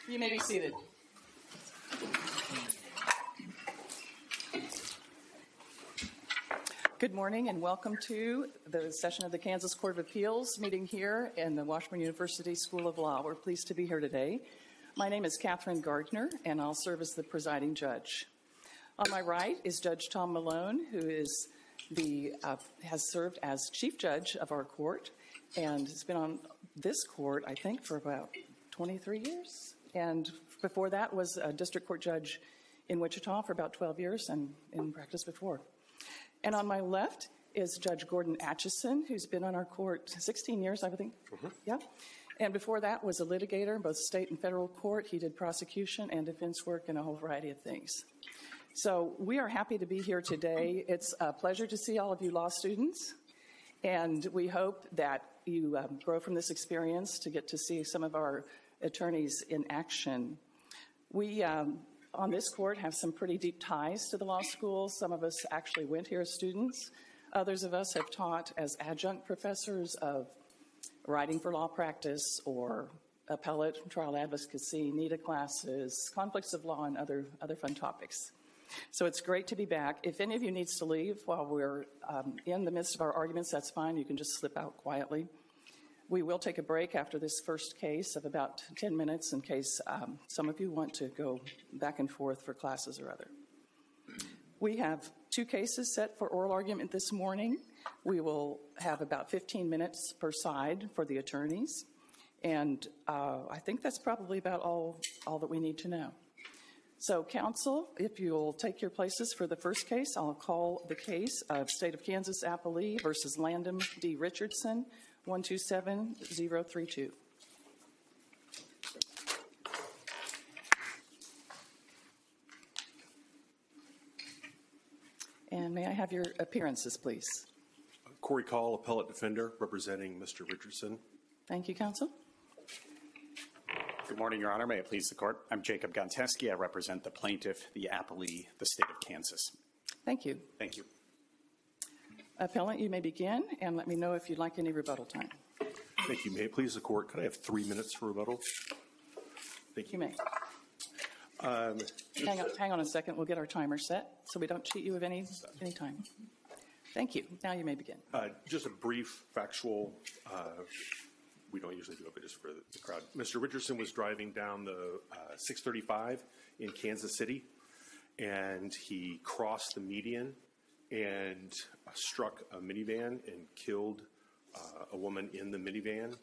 You may be seated. Good morning and welcome to the session of the Kansas Court of Appeals meeting here in the Washburn University School of Law. We're pleased to be here today. My name is Catherine Gardner and I'll serve as the presiding judge. On my right is Judge Tom Malone, who is has served as chief judge of our court and has been on this court, I think, for about 23 years. And before that was a district court judge in Wichita for about 12 years and in practice before. And on my left is Judge Gordon Atchison, who's been on our court 16 years, I think. Mm-hmm. Yeah. And before that was a litigator in both state and federal court. He did prosecution and defense work and a whole variety of things. So we are happy to be here today. It's a pleasure to see all of you law students. And we hope that you grow from this experience to get to see some of our attorneys in action. We, on this court, have some pretty deep ties to the law school. Some of us actually went here as students. Others of us have taught as adjunct professors of writing for law practice or appellate trial advocacy, NEDA classes, conflicts of law, and other fun topics. So it's great to be back. If any of you needs to leave while we're in the midst of our arguments, that's fine. You can just slip out quietly. We will take a break after this first case of about 10 minutes in case some of you want to go back and forth for classes or other. We have two cases set for oral argument this morning. We will have about 15 minutes per side for the attorneys. And I think that's probably about all that we need to know. So, counsel, if you'll take your places for the first case, I'll call the case of State of Kansas Appellee versus Landon D. Richardson, 127032. And may I have your appearances, please? Corey Call, appellate defender, representing Mr. Richardson. Thank you, counsel. Good morning, Your Honor. May it please the court. I'm Jacob Gonteski. I represent the plaintiff, the appellee, the state of Kansas. Thank you. Thank you. Appellant, you may begin, and let me know if you'd like any rebuttal time. Thank you. May it please the court, could I have 3 minutes for rebuttal? Thank you. You may. Hang on a second. We'll get our timer set so we don't cheat you of any time. Thank you. Now you may begin. Just a brief factual, we don't usually do it, but just for the crowd. Mr. Richardson was driving down the 635 in Kansas City, and he crossed the median and struck a minivan and killed a woman in the minivan.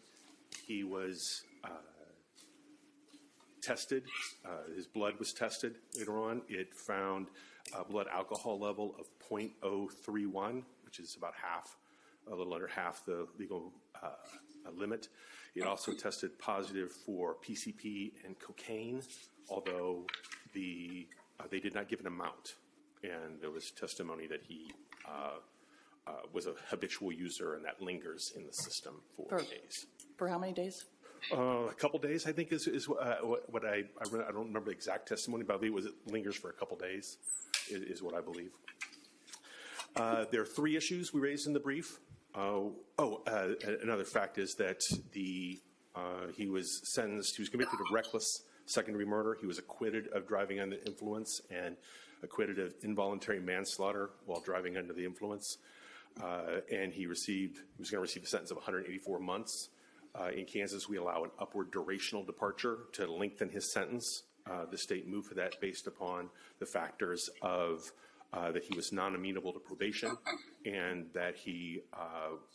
He was tested. His blood was tested later on. It found a blood alcohol level of 0.031, which is about a little under half the legal limit. It also tested positive for PCP and cocaine, although they did not give an amount. And there was testimony that he was a habitual user, and that lingers in the system for days. For how many days? A couple days, I think, is what I don't remember the exact testimony, but I believe it lingers for a couple days, is what I believe. There are three issues we raised in the brief. Another fact is that he was convicted of reckless secondary murder. He was acquitted of driving under influence and acquitted of involuntary manslaughter while driving under the influence. And he was going to receive a sentence of 184 months. In Kansas, we allow an upward durational departure to lengthen his sentence. The state moved for that based upon the factors of that he was non-amenable to probation and that he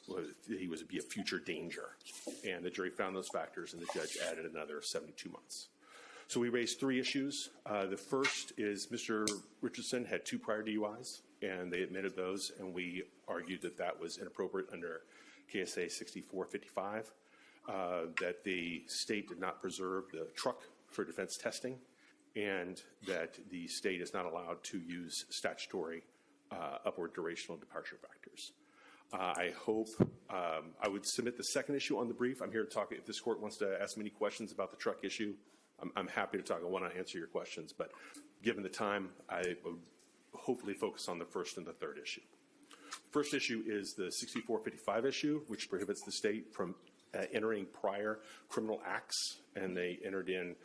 was be a future danger. And the jury found those factors, and the judge added another 72 months. So we raised three issues. The first is Mr. Richardson had 2 prior DUIs, and they admitted those, and we argued that that was inappropriate under KSA 6455, that the state did not preserve the truck for defense testing, and that the state is not allowed to use statutory upward durational departure factors. I hope I would submit the second issue on the brief. I'm here to talk. If this court wants to ask me any questions about the truck issue, I'm happy to talk. I want to answer your questions, but given the time, I would hopefully focus on the first and the third issue. First issue is the 6455 issue, which prohibits the state from entering prior criminal acts, and they entered in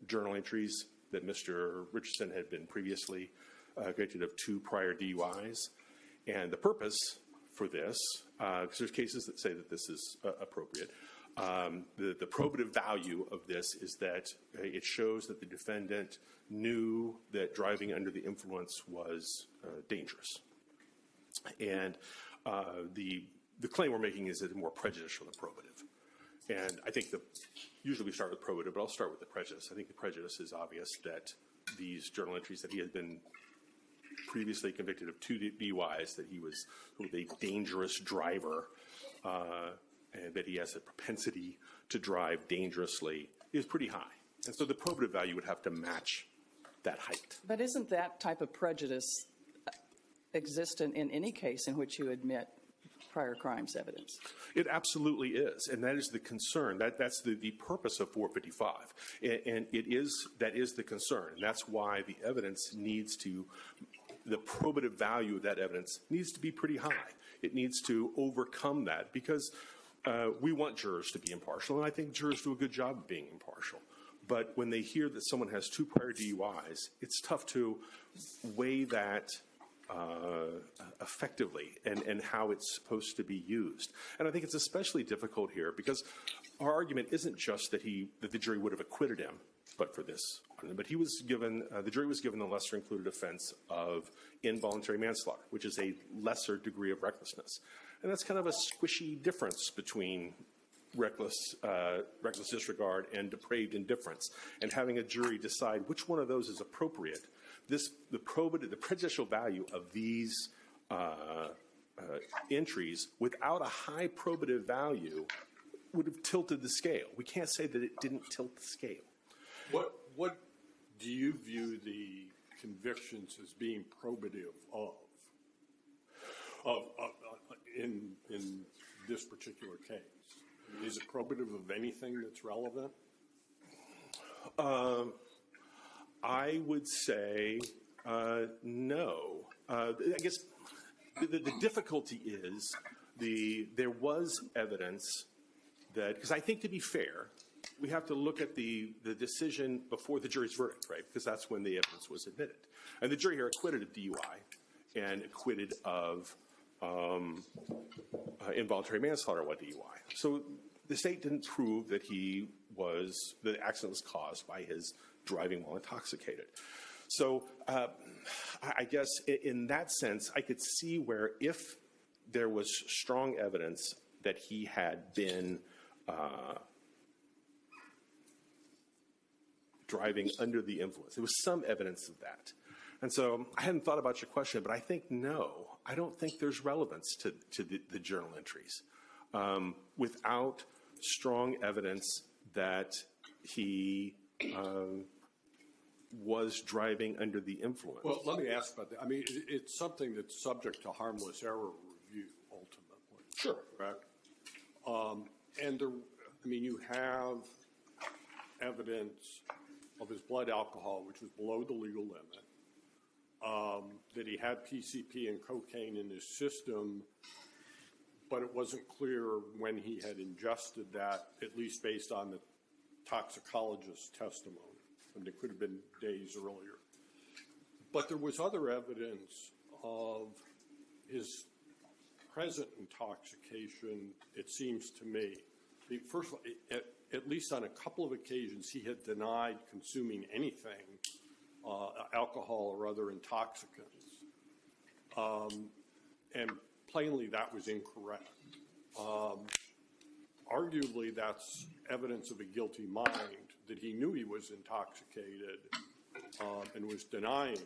journal entries that Mr. Richardson had been previously convicted of 2 prior DUIs. And the purpose for this, because there's cases that say that this is appropriate, the probative value of this is that it shows that the defendant knew that driving under the influence was dangerous. And the claim we're making is that it's more prejudicial than probative. And I think usually we start with probative, but I'll start with the prejudice. I think the prejudice is obvious that these journal entries that he had been previously convicted of 2 DUIs, that he was a dangerous driver, and that he has a propensity to drive dangerously is pretty high. And so the probative value would have to match that height. But isn't that type of prejudice existent in any case in which you admit prior crimes evidence? It absolutely is, and that is the concern. That's the purpose of 455, and that is the concern. And that's why the evidence the probative value of that evidence needs to be pretty high. It needs to overcome that, because we want jurors to be impartial, and I think jurors do a good job of being impartial. But when they hear that someone has 2 prior DUIs, it's tough to weigh that effectively and how it's supposed to be used. And I think it's especially difficult here because our argument isn't just that the jury would have acquitted him, but for this. But the jury was given the lesser included offense of involuntary manslaughter, which is a lesser degree of recklessness. And that's kind of a squishy difference between reckless disregard and depraved indifference. And having a jury decide which one of those is appropriate, the prejudicial value of these entries without a high probative value would have tilted the scale. We can't say that it didn't tilt the scale. What do you view the convictions as being probative of in this particular case? Is it probative of anything that's relevant? I would say no. I guess the difficulty is there was evidence that, because I think, to be fair, we have to look at the decision before the jury's verdict, right? Because that's when the evidence was admitted. And the jury here acquitted of DUI and acquitted of involuntary manslaughter while DUI. So the state didn't prove that the accident was caused by his driving while intoxicated. So I guess in that sense, I could see where if there was strong evidence that he had been driving under the influence, there was some evidence of that. And so I hadn't thought about your question, but I think no. I don't think there's relevance to the journal entries without strong evidence that he was driving under the influence. Well, let me ask about that. I mean, it's something that's subject to harmless error review, ultimately. Sure. Correct? You have evidence of his blood alcohol, which was below the legal limit, that he had PCP and cocaine in his system, but it wasn't clear when he had ingested that, at least based on the toxicologist's testimony. And it could have been days earlier. But there was other evidence of his present intoxication, it seems to me. First of all, at least on a couple of occasions, he had denied consuming anything, alcohol or other intoxicants. And plainly, that was incorrect. Arguably, that's evidence of a guilty mind, that he knew he was intoxicated and was denying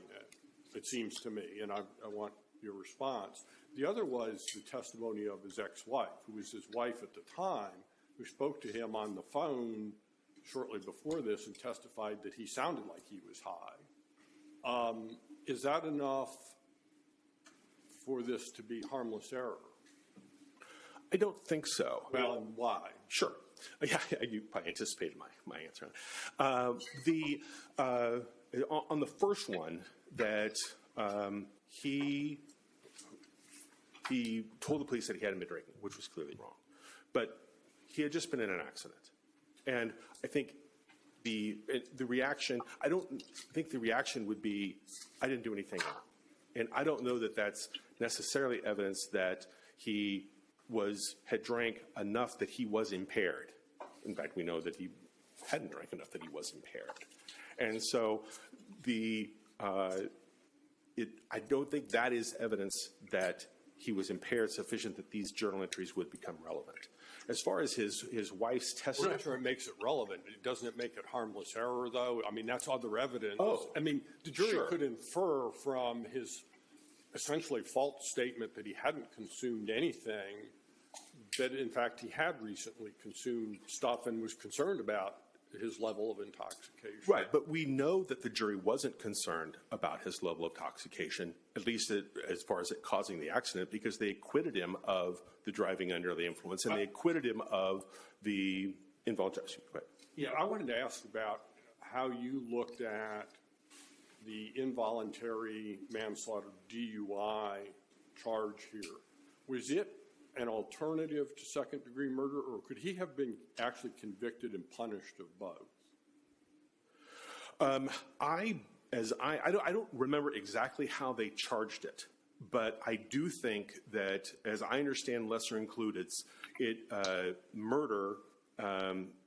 it seems to me, and I want your response. The other was the testimony of his ex-wife, who was his wife at the time, who spoke to him on the phone shortly before this and testified that he sounded like he was high. Is that enough for this to be harmless error? I don't think so. Well, and why? Sure. Yeah, you probably anticipated my answer. On the first one, that he he told the police that he hadn't been drinking, which was clearly wrong. But he had just been in an accident. And I think the reaction, I don't think the reaction would be, I didn't do anything wrong. And I don't know that that's necessarily evidence that he had drank enough that he was impaired. In fact, we know that he hadn't drank enough that he was impaired. And so I don't think that is evidence that he was impaired sufficient that these journal entries would become relevant. As far as his wife's We're testimony. not sure it makes it relevant. Doesn't it make it harmless error, though? I mean, that's other evidence. Oh, I mean, the jury sure. could infer from his essentially false statement that he hadn't consumed anything that, in fact, he had recently consumed stuff and was concerned about his level of intoxication. Right, but we know that the jury wasn't concerned about his level of intoxication, at least as far as it causing the accident, because they acquitted him of the driving under the influence, and they acquitted him of the involuntary. Right. Yeah, I wanted to ask about how you looked at the involuntary manslaughter DUI charge here. Was it an alternative to second-degree murder, or could he have been actually convicted and punished of both? I don't remember exactly how they charged it, but I do think that, as I understand lesser included, murder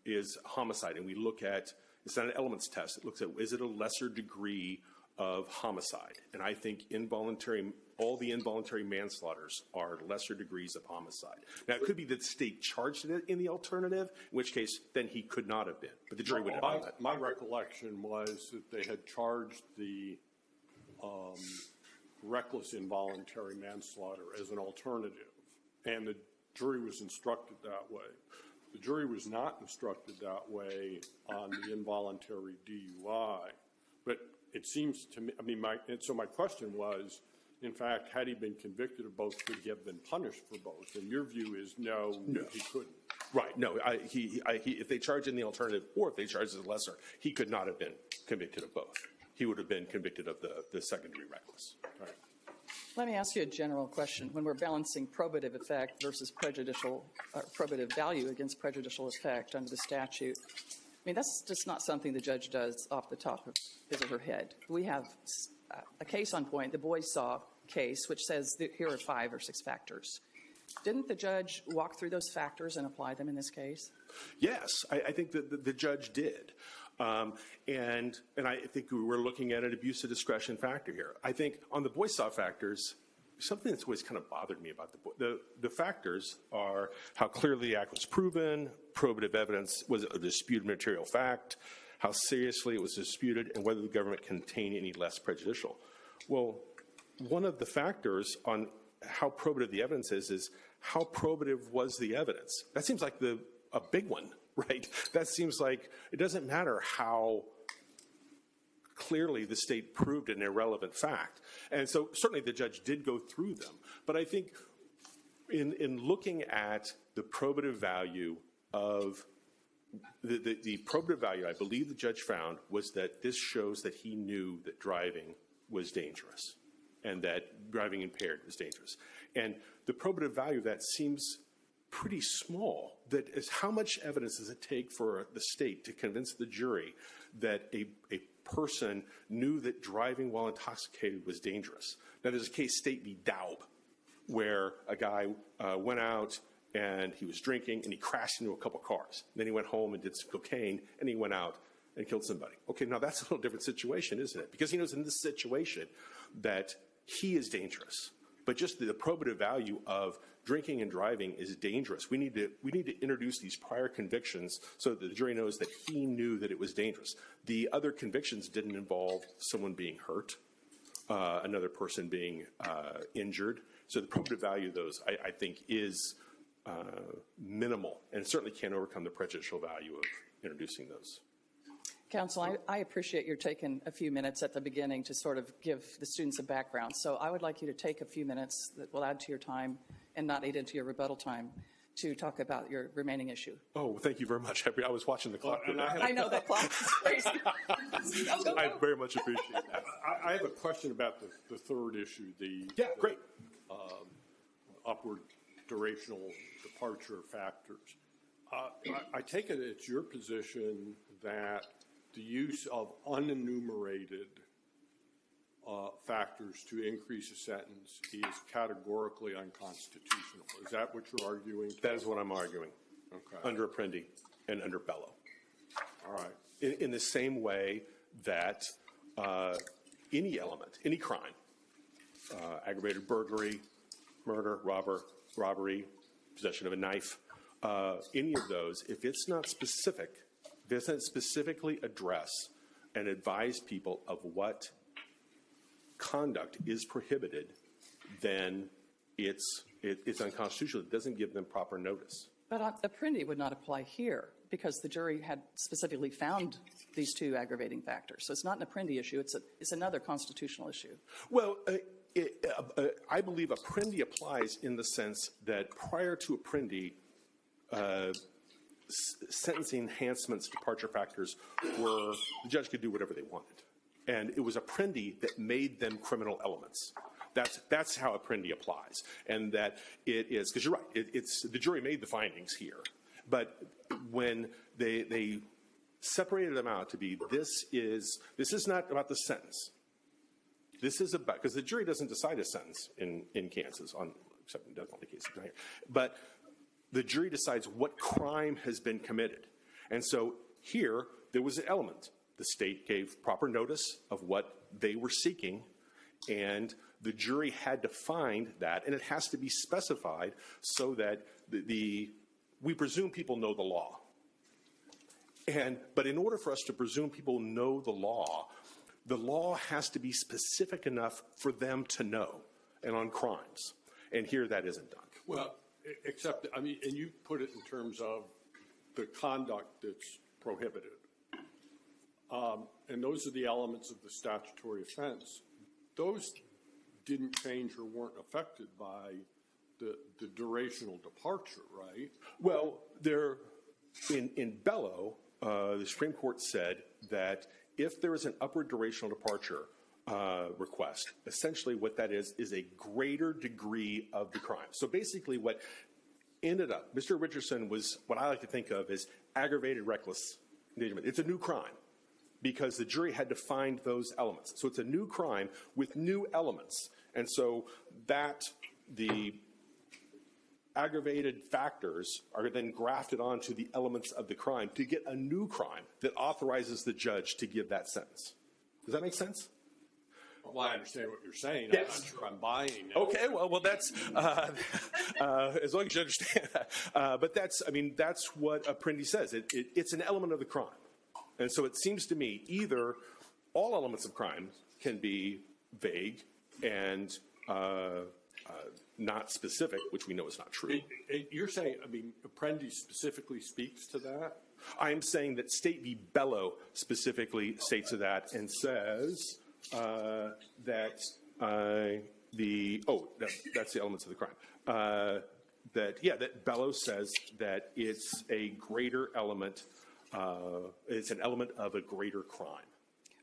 is homicide, and we look at, it's not an elements test, it looks at, is it a lesser degree of homicide? And I think all the involuntary manslaughters are lesser degrees of homicide. Now, it could be that the state charged it in the alternative, in which case, then he could not have been, but the jury would have done that. My recollection was that they had charged the reckless involuntary manslaughter as an alternative, and the jury was instructed that way. The jury was not instructed that way on the involuntary DUI, but it seems to me, so my question was, in fact, had he been convicted of both, could he have been punished for both? And your view is no. He couldn't. Right, no, if they charge in the alternative, or if they charge as lesser, he could not have been convicted of both. He would have been convicted of the second-degree reckless. Right. Let me ask you a general question. When we're balancing probative effect versus probative value against prejudicial effect under the statute, I mean, that's just not something the judge does off the top of his or her head. We have a case on point, the Boysaw case, which says that here are 5 or 6 factors. Didn't the judge walk through those factors and apply them in this case? Yes, I think that the judge did. And I think we were looking at an abuse of discretion factor here. I think on the Boysaw factors, something that's always kind of bothered me about the factors are how clearly the act was proven, probative evidence, was it a disputed material fact, how seriously it was disputed, and whether the government contained any less prejudicial. Well, one of the factors on how probative the evidence is how probative was the evidence. That seems like a big one, right? That seems like it doesn't matter how clearly the state proved an irrelevant fact. And so certainly the judge did go through them. But I think in looking at the probative value of the probative value, I believe the judge found was that this shows that he knew that driving was dangerous and that driving impaired was dangerous. And the probative value of that seems pretty small. That is, how much evidence does it take for the state to convince the jury that a person knew that driving while intoxicated was dangerous? Now, there's a case, State v. Daub, where a guy went out and he was drinking and he crashed into a couple cars. Then he went home and did some cocaine and he went out and killed somebody. Okay, now that's a little different situation, isn't it? Because he knows in this situation that he is dangerous. But just the probative value of drinking and driving is dangerous. We need to introduce these prior convictions so that the jury knows that he knew that it was dangerous. The other convictions didn't involve someone being hurt, another person being injured. So the probative value of those, I think, is minimal, and it certainly can't overcome the prejudicial value of introducing those. Counsel, I appreciate your taking a few minutes at the beginning to sort of give the students a background. So I would like you to take a few minutes that will add to your time and not eat into your rebuttal time to talk about your remaining issue. Oh, well, thank you very much. I was watching the clock. I know that clock is crazy. I very much appreciate that. I have a question about the third issue. Yeah, great. upward durational departure factors. I take it it's your position that the use of unenumerated factors to increase a sentence is categorically unconstitutional. Is that what you're arguing? That is what I'm arguing. Okay. Under Apprendi and under Bellow. All right. In the same way that any element, any crime, aggravated burglary, murder, robbery, possession of a knife, any of those, if it's not specific, if it doesn't specifically address and advise people of what conduct is prohibited, then it's unconstitutional. It doesn't give them proper notice. But Apprendi would not apply here because the jury had specifically found these two aggravating factors. So it's not an Apprendi issue. It's another constitutional issue. Well, I believe Apprendi applies in the sense that prior to Apprendi, sentencing enhancements, departure factors were, the judge could do whatever they wanted. And it was Apprendi that made them criminal elements. That's how Apprendi applies. And that it is, because you're right, it's the jury made the findings here. But when they separated them out to be, this is not about the sentence. This is about, because the jury doesn't decide a sentence in Kansas, except in definitely cases down here. But the jury decides what crime has been committed. And so here, there was an element. The state gave proper notice of what they were seeking, and the jury had to find that, and it has to be specified so that we presume people know the law. But in order for us to presume people know the law has to be specific enough for them to know, and on crimes. And here that isn't done. Well, except, I mean, and you put it in terms of the conduct that's prohibited. And those are the elements of the statutory offense. Those didn't change or weren't affected by the durational departure, right? Well, in Bellow, the Supreme Court said that if there is an upward durational departure request, essentially what that is a greater degree of the crime. So basically what ended up, Mr. Richardson was what I like to think of as aggravated reckless endangerment. It's a new crime because the jury had to find those elements. So it's a new crime with new elements. And so the aggravated factors are then grafted onto the elements of the crime to get a new crime that authorizes the judge to give that sentence. Does that make sense? Well, I understand what you're saying. Yes. I'm not sure I'm buying it. Okay, well, that's as long as you understand that. But that's what Apprendi says. It's an element of the crime. And so it seems to me either all elements of crime can be vague and not specific, which we know is not true. You're saying, I mean, Apprendi specifically speaks to that? I'm saying that State v. Bellow specifically states to that and says that that's the elements of the crime. That Bellow says that it's a greater element, it's an element of a greater crime.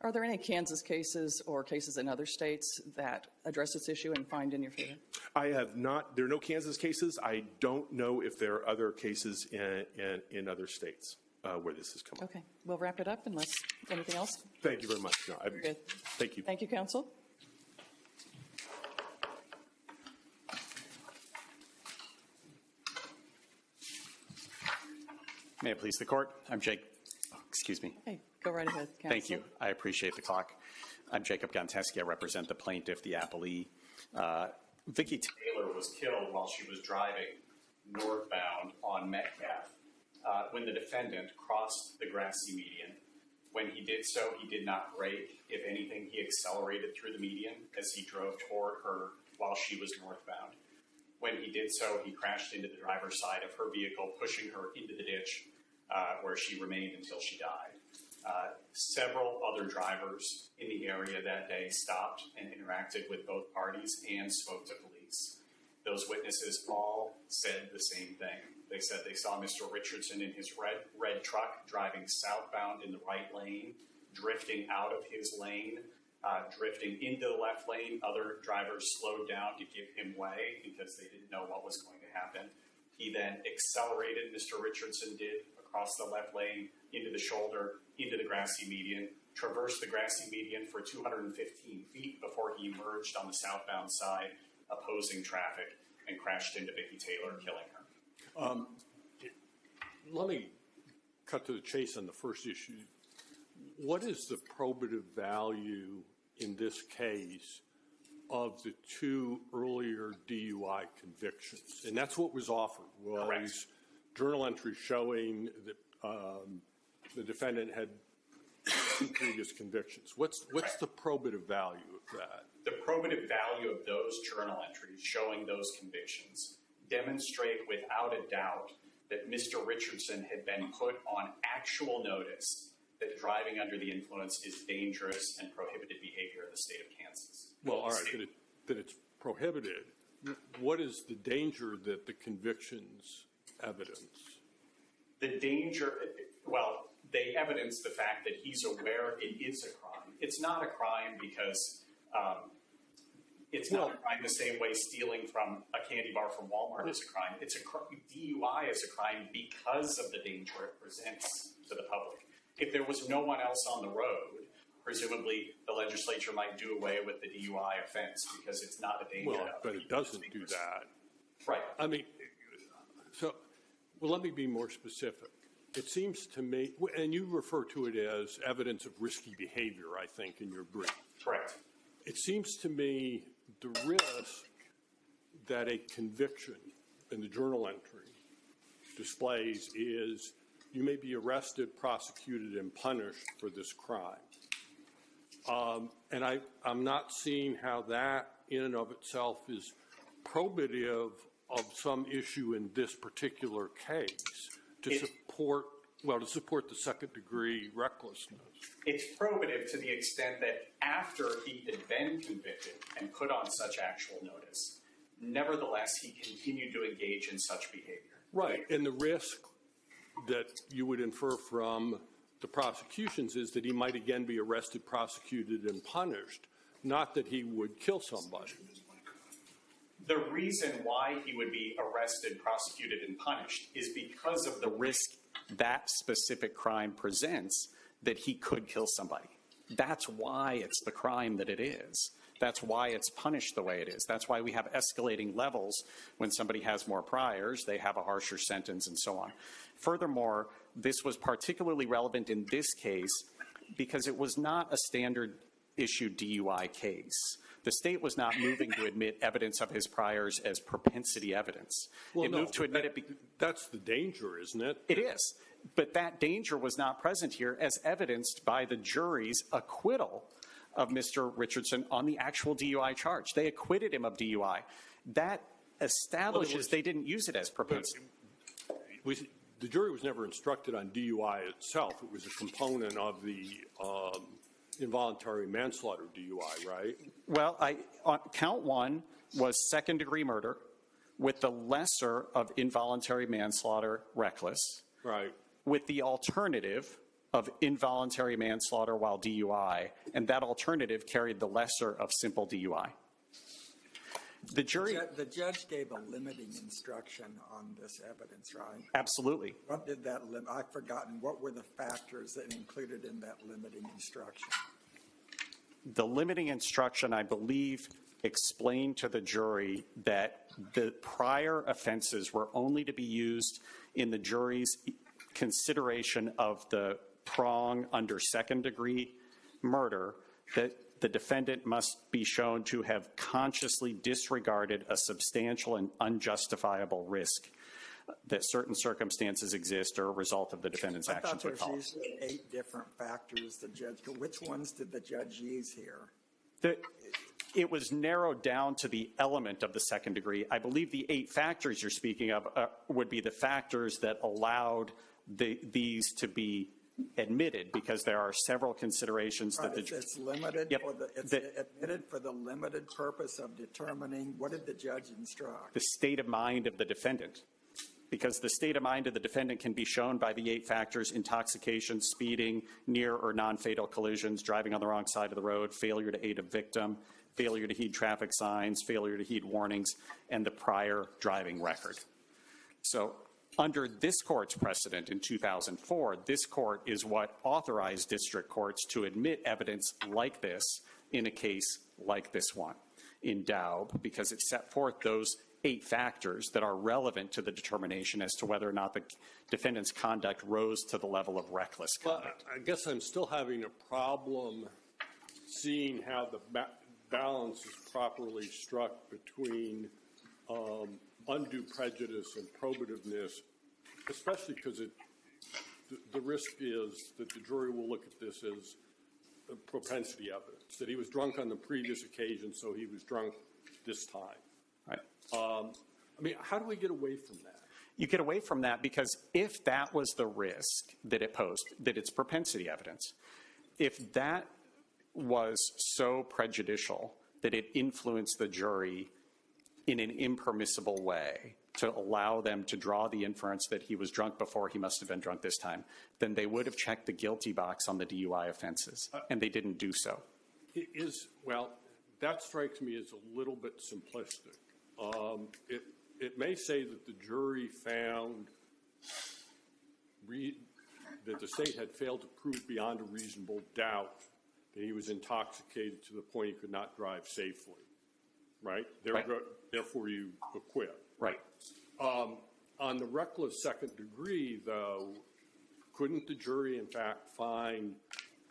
Are there any Kansas cases or cases in other states that address this issue and find in your favor? I have not. There are no Kansas cases. I don't know if there are other cases in other states where this has come up. Okay, we'll wrap it up unless anything else. Thank you very much. No, Good. Thank you. Thank you, counsel. May it please the court. I'm Jake. Oh, excuse me. Hey, go right ahead, counsel. Thank you. I appreciate the clock. I'm Jacob Gonteski. I represent the plaintiff, the appellee. Vicki Taylor was killed while she was driving northbound on Metcalf when the defendant crossed the grassy median. When he did so, he did not brake. If anything, he accelerated through the median as he drove toward her while she was northbound. When he did so, he crashed into the driver's side of her vehicle, pushing her into the ditch where she remained until she died. Several other drivers in the area that day stopped and interacted with both parties and spoke to police. Those witnesses all said the same thing. They said they saw Mr. Richardson in his red truck driving southbound in the right lane, drifting out of his lane drifting into the left lane. Other drivers slowed down to give him way because they didn't know what was going to happen. He then accelerated, Mr. Richardson did, across the left lane, into the shoulder, into the grassy median, traversed the grassy median for 215 feet before he emerged on the southbound side, opposing traffic, and crashed into Vicki Taylor, killing her. Let me cut to the chase on the first issue. What is the probative value in this case of the two earlier DUI convictions? And that's what was offered, was Correct. journal entries showing that the defendant had two previous convictions. What's the probative value of that? The probative value of those journal entries showing those convictions demonstrate without a doubt that Mr. Richardson had been put on actual notice that driving under the influence is dangerous and prohibited behavior in the state of Kansas. Well, all right, that it's prohibited. What is the danger that the convictions evidence? The danger, well, they evidence the fact that he's aware it is a crime. It's not a crime because it's not a crime the same way stealing from a candy bar from Walmart is a crime. It's DUI is a crime because of the danger it presents to the public. If there was no one else on the road, presumably the legislature might do away with the DUI offense because it's not a danger. Well, but it doesn't do that. Right. I mean, let me be more specific. It seems to me, and you refer to it as evidence of risky behavior, I think, in your brief. Correct. It seems to me the risk that a conviction in the journal entry displays is you may be arrested, prosecuted, and punished for this crime. And I'm not seeing how that in and of itself is probative of some issue in this particular case to support the second-degree recklessness. It's probative to the extent that after he had been convicted and put on such actual notice, nevertheless, he continued to engage in such behavior. Right, and the risk that you would infer from the prosecutions is that he might again be arrested, prosecuted, and punished, not that he would kill somebody. The reason why he would be arrested, prosecuted, and punished is because of the risk that specific crime presents that he could kill somebody. That's why it's the crime that it is. That's why it's punished the way it is. That's why we have escalating levels. When somebody has more priors, they have a harsher sentence and so on. Furthermore, this was particularly relevant in this case because it was not a standard issue DUI case. The state was not moving to admit evidence of his priors as propensity evidence. Well, it moved to admit it. That's the danger, isn't it? It is. But that danger was not present here as evidenced by the jury's acquittal of Mr. Richardson on the actual DUI charge. They acquitted him of DUI. That establishes they didn't use it as propensity. The jury was never instructed on DUI itself. It was a component of the involuntary manslaughter DUI, right? Well, count one was second-degree murder with the lesser of involuntary manslaughter reckless. Right. With the alternative of involuntary manslaughter while DUI, and that alternative carried the lesser of simple DUI. The jury... The judge gave a limiting instruction on this evidence, right? Absolutely. What did that limit? I've forgotten. What were the factors that included in that limiting instruction? The limiting instruction, I believe, explained to the jury that the prior offenses were only to be used in the jury's consideration of the prong under second-degree murder, that the defendant must be shown to have consciously disregarded a substantial and unjustifiable risk that certain circumstances exist or a result of the defendant's actions would cause. I thought there's usually 8 different factors the judge could. Which ones did the judge use here? It was narrowed down to the element of the second degree. I believe the 8 factors you're speaking of would be the factors that allowed these to be admitted, because there are several considerations that the jury... It's limited. Yep. It's admitted for the limited purpose of determining what did the judge instruct? The state of mind of the defendant. because the state of mind of the defendant can be shown by the 8 factors: intoxication, speeding, near or non-fatal collisions, driving on the wrong side of the road, failure to aid a victim, failure to heed traffic signs, failure to heed warnings, and the prior driving record. So under this court's precedent in 2004, this court is what authorized district courts to admit evidence like this in a case like this one in Daub, because it set forth those 8 factors that are relevant to the determination as to whether or not the defendant's conduct rose to the level of reckless conduct. Well, I guess I'm still having a problem seeing how the balance is properly struck between undue prejudice and probativeness, especially because the risk is that the jury will look at this as a propensity evidence, that he was drunk on the previous occasion, so he was drunk this time. Right. I mean, how do we get away from that? You get away from that because if that was the risk that it posed, that it's propensity evidence, if that was so prejudicial that it influenced the jury in an impermissible way to allow them to draw the inference that he was drunk before, he must have been drunk this time, then they would have checked the guilty box on the DUI offenses, and they didn't do so. Well, that strikes me as a little bit simplistic. It may say that the jury found that the state had failed to prove beyond a reasonable doubt that he was intoxicated to the point he could not drive safely, right? Therefore, you acquit. Right. On the reckless second degree, though, couldn't the jury, in fact, find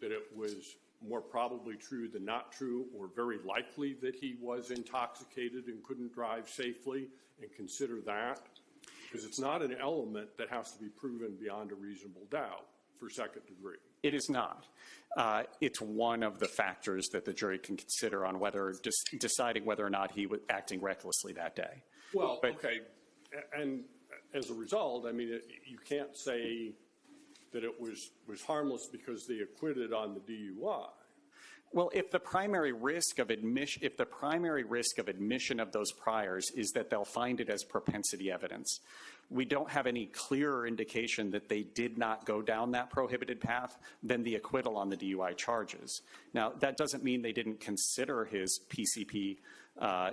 that it was more probably true than not true, or very likely that he was intoxicated and couldn't drive safely, and consider that? Because it's not an element that has to be proven beyond a reasonable doubt for second degree. It is not. It's one of the factors that the jury can consider on whether deciding whether or not he was acting recklessly that day. Well, okay, and as a result, I mean, you can't say that it was harmless because they acquitted on the DUI. Well, if the primary risk of admission of those priors is that they'll find it as propensity evidence, we don't have any clearer indication that they did not go down that prohibited path than the acquittal on the DUI charges. Now, that doesn't mean they didn't consider his PCP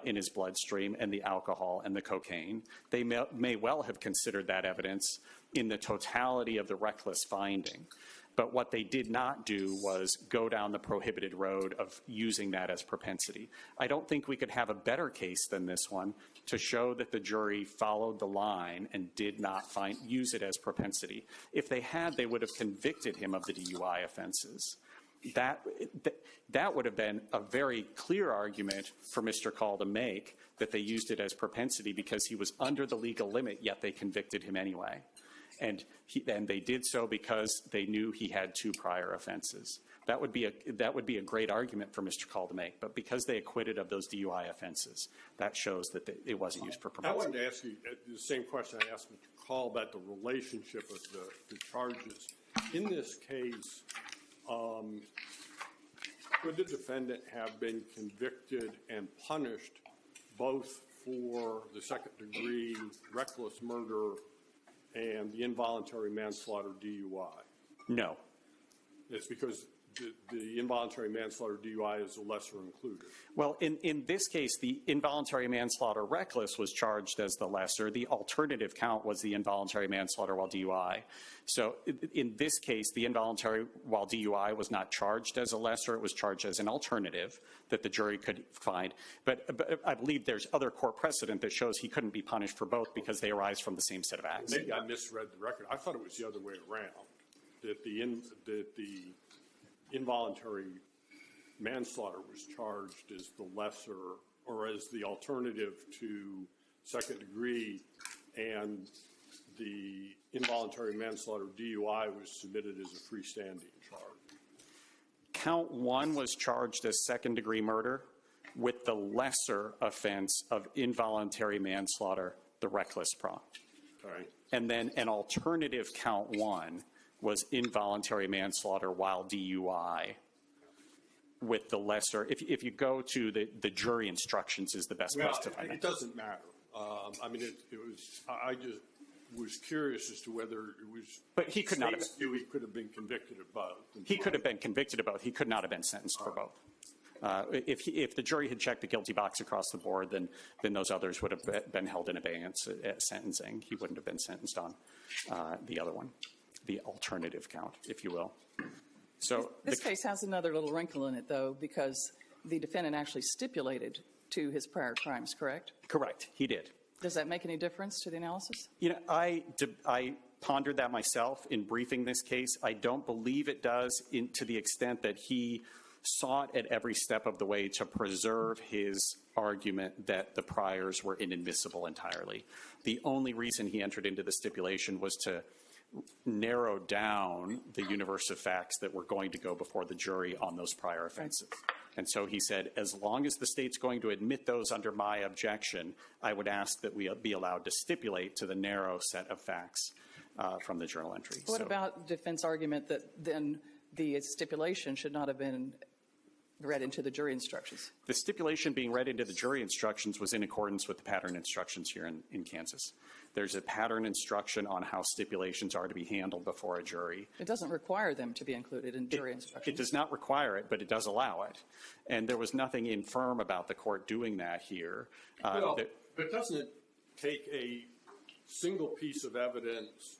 in his bloodstream and the alcohol and the cocaine. They may well have considered that evidence in the totality of the reckless finding. But what they did not do was go down the prohibited road of using that as propensity. I don't think we could have a better case than this one to show that the jury followed the line and did not use it as propensity. If they had, they would have convicted him of the DUI offenses. That would have been a very clear argument for Mr. Call to make, that they used it as propensity because he was under the legal limit, yet they convicted him anyway. And they did so because they knew he had 2 prior offenses. That would be a great argument for Mr. Call to make. But because they acquitted of those DUI offenses, that shows that it wasn't used for propensity. I wanted to ask you the same question I asked Mr. Call about the relationship of the charges. In this case, could the defendant have been convicted and punished both for the second-degree reckless murder and the involuntary manslaughter DUI? No. It's because the involuntary manslaughter DUI is a lesser included. Well, in this case, the involuntary manslaughter reckless was charged as the lesser. The alternative count was the involuntary manslaughter while DUI. So in this case, the involuntary while DUI was not charged as a lesser. It was charged as an alternative that the jury could find. But I believe there's other court precedent that shows he couldn't be punished for both because they arise from the same set of acts. Maybe I misread the record. I thought it was the other way around, that the involuntary manslaughter was charged as the lesser, or as the alternative to second degree, and the involuntary manslaughter DUI was submitted as a freestanding charge. Count 1 was charged as second-degree murder with the lesser offense of involuntary manslaughter, the reckless prong. Okay. And then an alternative count 1 was involuntary manslaughter while DUI with the lesser. If you go to the jury instructions is the best place to find it. It doesn't matter. I mean, it was, was curious as to whether it was. But he could not have. He could have been convicted of both. He could have been convicted of both. He could not have been sentenced for both. If the jury had checked the guilty box across the board, then those others would have been held in abeyance at sentencing. He wouldn't have been sentenced on the other one, the alternative count, if you will. So This case has another little wrinkle in it, though, because the defendant actually stipulated to his prior crimes, correct? Correct. He did. Does that make any difference to the analysis? You know, I pondered that myself in briefing this case. I don't believe it does to the extent that he sought at every step of the way to preserve his argument that the priors were inadmissible entirely. The only reason he entered into the stipulation was to narrow down the universe of facts that were going to go before the jury on those prior offenses. And so he said, as long as the state's going to admit those under my objection, I would ask that we be allowed to stipulate to the narrow set of facts from the journal entry. What about the defense argument that then the stipulation should not have been read into the jury instructions? The stipulation being read into the jury instructions was in accordance with the pattern instructions here in Kansas. There's a pattern instruction on how stipulations are to be handled before a jury. It doesn't require them to be included in jury instructions. It does not require it, but it does allow it. And there was nothing infirm about the court doing that here. But doesn't it take a single piece of evidence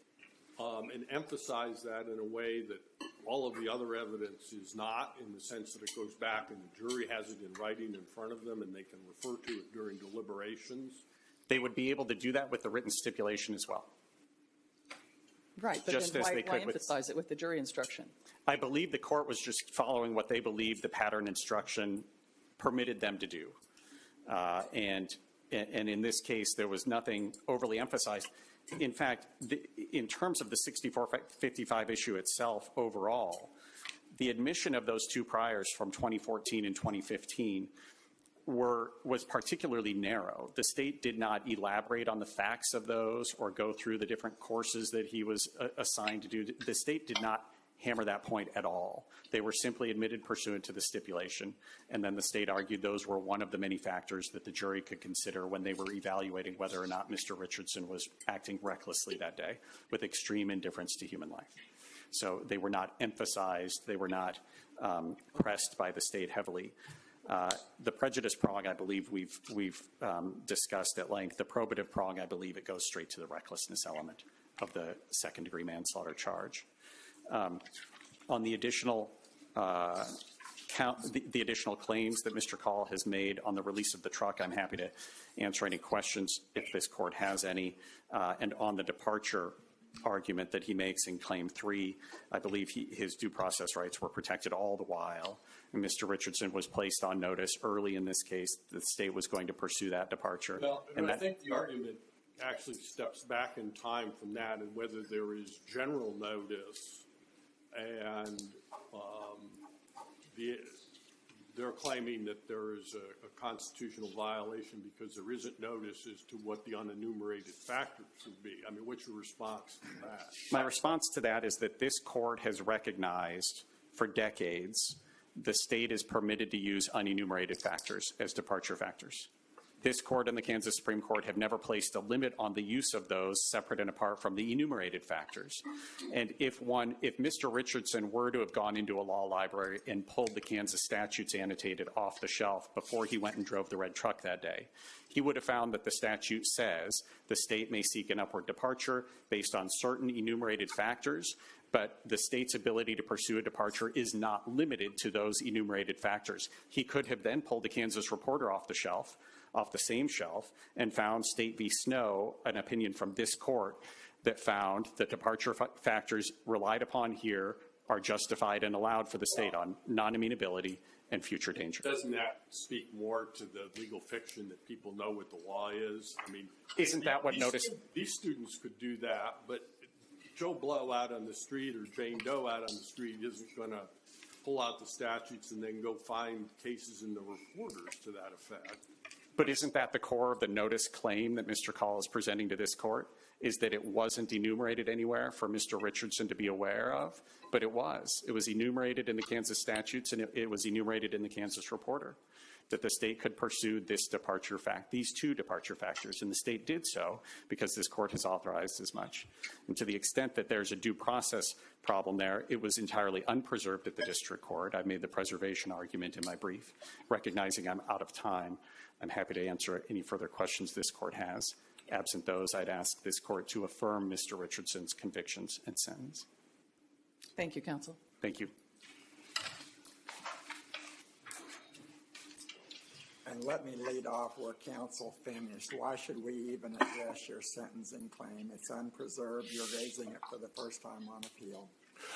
and emphasize that in a way that all of the other evidence is not, in the sense that it goes back and the jury has it in writing in front of them and they can refer to it during deliberations? They would be able to do that with the written stipulation as well. Right, but Just then as they why could with- emphasize it with the jury instruction? I believe the court was just following what they believed the pattern instruction permitted them to do. And in this case, there was nothing overly emphasized. In fact, in terms of the 6455 issue itself overall, the admission of those two priors from 2014 and 2015 was particularly narrow. The state did not elaborate on the facts of those or go through the different courses that he was assigned to do. The state did not hammer that point at all. They were simply admitted pursuant to the stipulation, and then the state argued those were one of the many factors that the jury could consider when they were evaluating whether or not Mr. Richardson was acting recklessly that day with extreme indifference to human life. So they were not emphasized. They were not pressed by the state heavily. The prejudice prong, I believe we've discussed at length. The probative prong, I believe it goes straight to the recklessness element of the second-degree manslaughter charge. On the additional the additional claims that Mr. Call has made on the release of the truck, I'm happy to answer any questions if this court has any. And on the departure argument that he makes in Claim 3, I believe his due process rights were protected all the while. And Mr. Richardson was placed on notice early in this case. The state was going to pursue that departure. Well, and I think the argument actually steps back in time from that, and whether there is general notice and they're claiming that there is a constitutional violation because there isn't notice as to what the unenumerated factors would be. I mean, what's your response to that? My response to that is that this court has recognized for decades the state is permitted to use unenumerated factors as departure factors. This court and the Kansas Supreme Court have never placed a limit on the use of those separate and apart from the enumerated factors. And if Mr. Richardson were to have gone into a law library and pulled the Kansas statutes annotated off the shelf before he went and drove the red truck that day, he would have found that the statute says the state may seek an upward departure based on certain enumerated factors, but the state's ability to pursue a departure is not limited to those enumerated factors. He could have then pulled the Kansas Reporter off the same shelf, and found State v. Snow, an opinion from this court that found that departure factors relied upon here are justified and allowed for the state on non-amenability and future danger. Doesn't that speak more to the legal fiction that people know what the law is? I mean, isn't that what notice? These students could do that, but Joe Blow out on the street or Jane Doe out on the street isn't going to pull out the statutes and then go find cases in the reporters to that effect. But isn't that the core of the notice claim that Mr. Call is presenting to this court, is that it wasn't enumerated anywhere for Mr. Richardson to be aware of? But it was. It was enumerated in the Kansas statutes, and it was enumerated in the Kansas Reporter. that the state could pursue these two departure factors, and the state did so because this court has authorized as much. And to the extent that there's a due process problem there, it was entirely unpreserved at the district court. I made the preservation argument in my brief. Recognizing I'm out of time, I'm happy to answer any further questions this court has. Absent those, I'd ask this court to affirm Mr. Richardson's convictions and sentence. Thank you, counsel. Thank you. And let me lead off where counsel finished. Why should we even address your sentencing claim? It's unpreserved. You're raising it for the first time on appeal.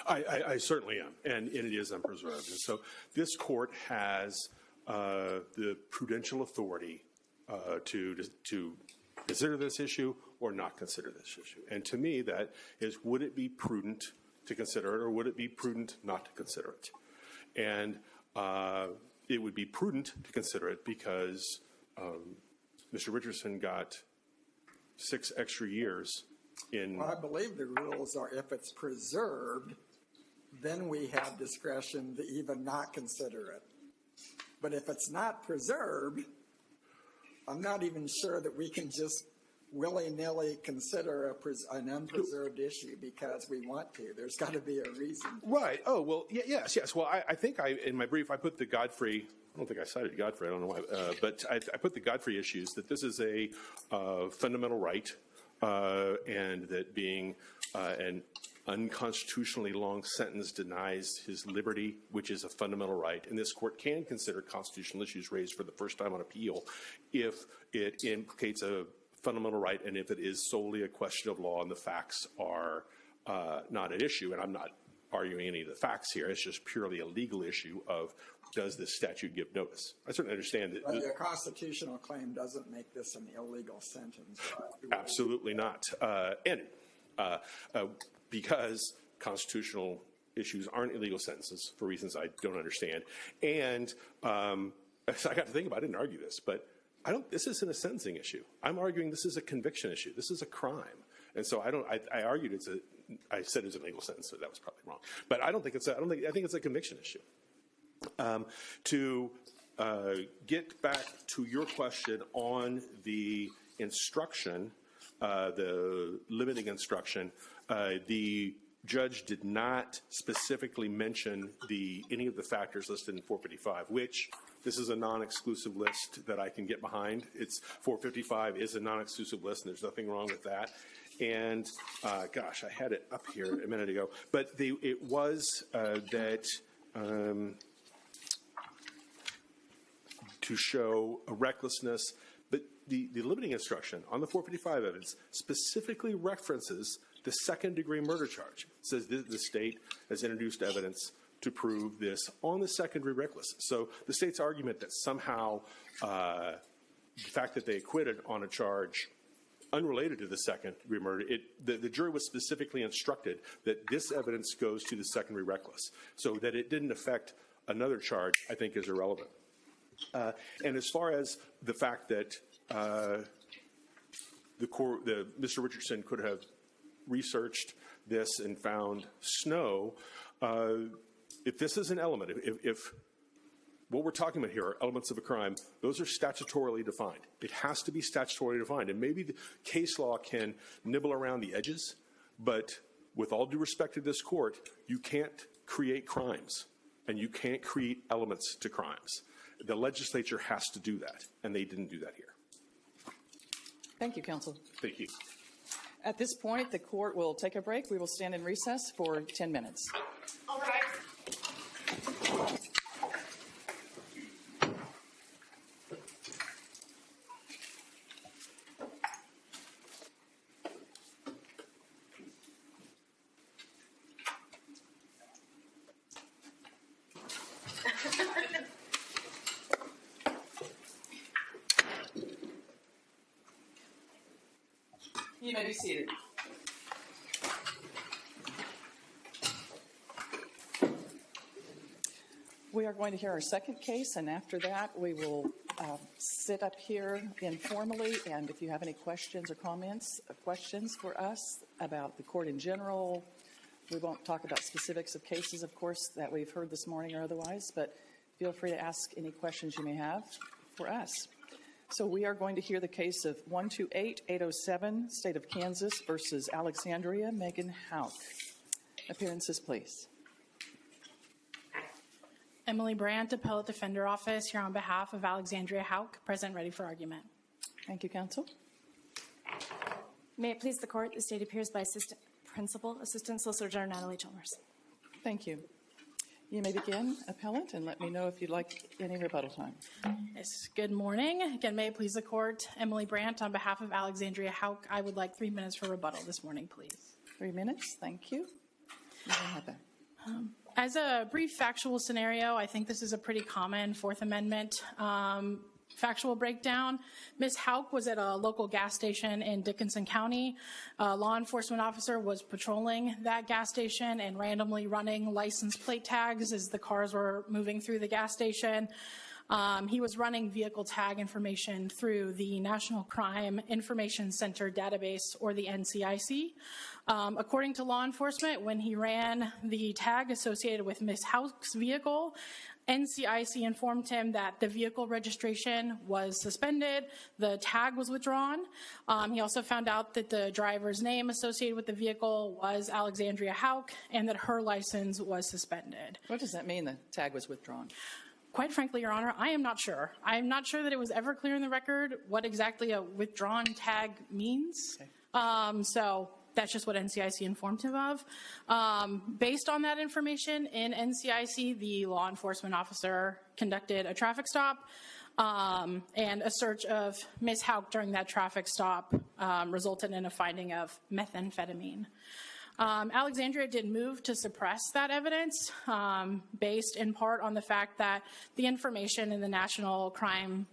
I certainly am, and it is unpreserved. And so this court has the prudential authority to consider this issue or not consider this issue. And to me, that is, would it be prudent to consider it, or would it be prudent not to consider it? And it would be prudent to consider it because Mr. Richardson got 6 extra years in. Well, I believe the rules are if it's preserved, then we have discretion to even not consider it. But if it's not preserved, I'm not even sure that we can just willy-nilly consider an unpreserved issue because we want to. There's got to be a reason. Right. Oh, well, yes. Well, I think in my brief, I put the Godfrey, I don't think I cited Godfrey, I don't know why, but I put the Godfrey issues, that this is a fundamental right, and that being an unconstitutionally long sentence denies his liberty, which is a fundamental right. And this court can consider constitutional issues raised for the first time on appeal if it implicates a fundamental right and if it is solely a question of law and the facts are not at issue. And I'm not arguing any of the facts here. It's just purely a legal issue of, does this statute give notice? I certainly understand that. But your constitutional claim doesn't make this an illegal sentence. Absolutely not. Because constitutional issues aren't illegal sentences for reasons I don't understand. And so I got to think about it. I didn't argue this, but this isn't a sentencing issue. I'm arguing this is a conviction issue. This is a crime. And so I argued I said it's an illegal sentence, so that was probably wrong. But I think it's a conviction issue. To get back to your question on the instruction, the limiting instruction, the judge did not specifically mention any of the factors listed in 455, which this is a non-exclusive list that I can get behind. 455 is a non-exclusive list, and there's nothing wrong with that. And gosh, I had it up here a minute ago, but it was that to show a recklessness. But the limiting instruction on the 455 evidence specifically references the second-degree murder charge. It says the state has introduced evidence to prove this on the secondary reckless. So the state's argument that somehow the fact that they acquitted on a charge unrelated to the second-degree murder, the jury was specifically instructed that this evidence goes to the secondary reckless. So that it didn't affect another charge, I think, is irrelevant. And as far as the fact that Mr. Richardson could have researched this and found snow, if this is an element, if what we're talking about here are elements of a crime, those are statutorily defined. It has to be statutorily defined. And maybe the case law can nibble around the edges, but with all due respect to this court, you can't create crimes and you can't create elements to crimes. The legislature has to do that, and they didn't do that here. Thank you, counsel. Thank you. At this point, the court will take a break. We will stand in recess for 10 minutes. All right. You may be seated. We are going to hear our second case, and after that, we will sit up here informally, and if you have any questions or comments, questions for us about the court in general, we won't talk about specifics of cases, of course, that we've heard this morning or otherwise, but Feel free to ask any questions you may have for us. So we are going to hear the case of 128807, State of Kansas versus Alexandria Megan Hauk. Appearances, please. Emily Brandt, Appellate Defender Office, here on behalf of Alexandria Hauk, present, ready for argument. Thank you, counsel. May it please the court, the state appears by Assistant Solicitor General Natalie Chalmers. Thank you. You may begin, appellant, and let me know if you'd like any rebuttal time. Yes, good morning. Again, may it please the court, Emily Brandt, on behalf of Alexandria Hauk, I would like 3 minutes for rebuttal this morning, please. 3 minutes, thank you. You may have that. As a brief factual scenario, I think this is a pretty common Fourth Amendment factual breakdown. Ms. Hauk was at a local gas station in Dickinson County. A law enforcement officer was patrolling that gas station and randomly running license plate tags as the cars were moving through the gas station. He was running vehicle tag information through the National Crime Information Center database, or the NCIC. According to law enforcement, when he ran the tag associated with Ms. Hauk's vehicle, NCIC informed him that the vehicle registration was suspended, the tag was withdrawn. He also found out that the driver's name associated with the vehicle was Alexandria Hauk and that her license was suspended. What does that mean, the tag was withdrawn? Quite frankly, Your Honor, I am not sure. I am not sure that it was ever clear in the record what exactly a withdrawn tag means. Okay. So that's just what NCIC informed him of. Based on that information in NCIC, the law enforcement officer conducted a traffic stop, and a search of Ms. Hauk during that traffic stop resulted in a finding of methamphetamine. Alexandria did move to suppress that evidence based in part on the fact that the information in the National Crime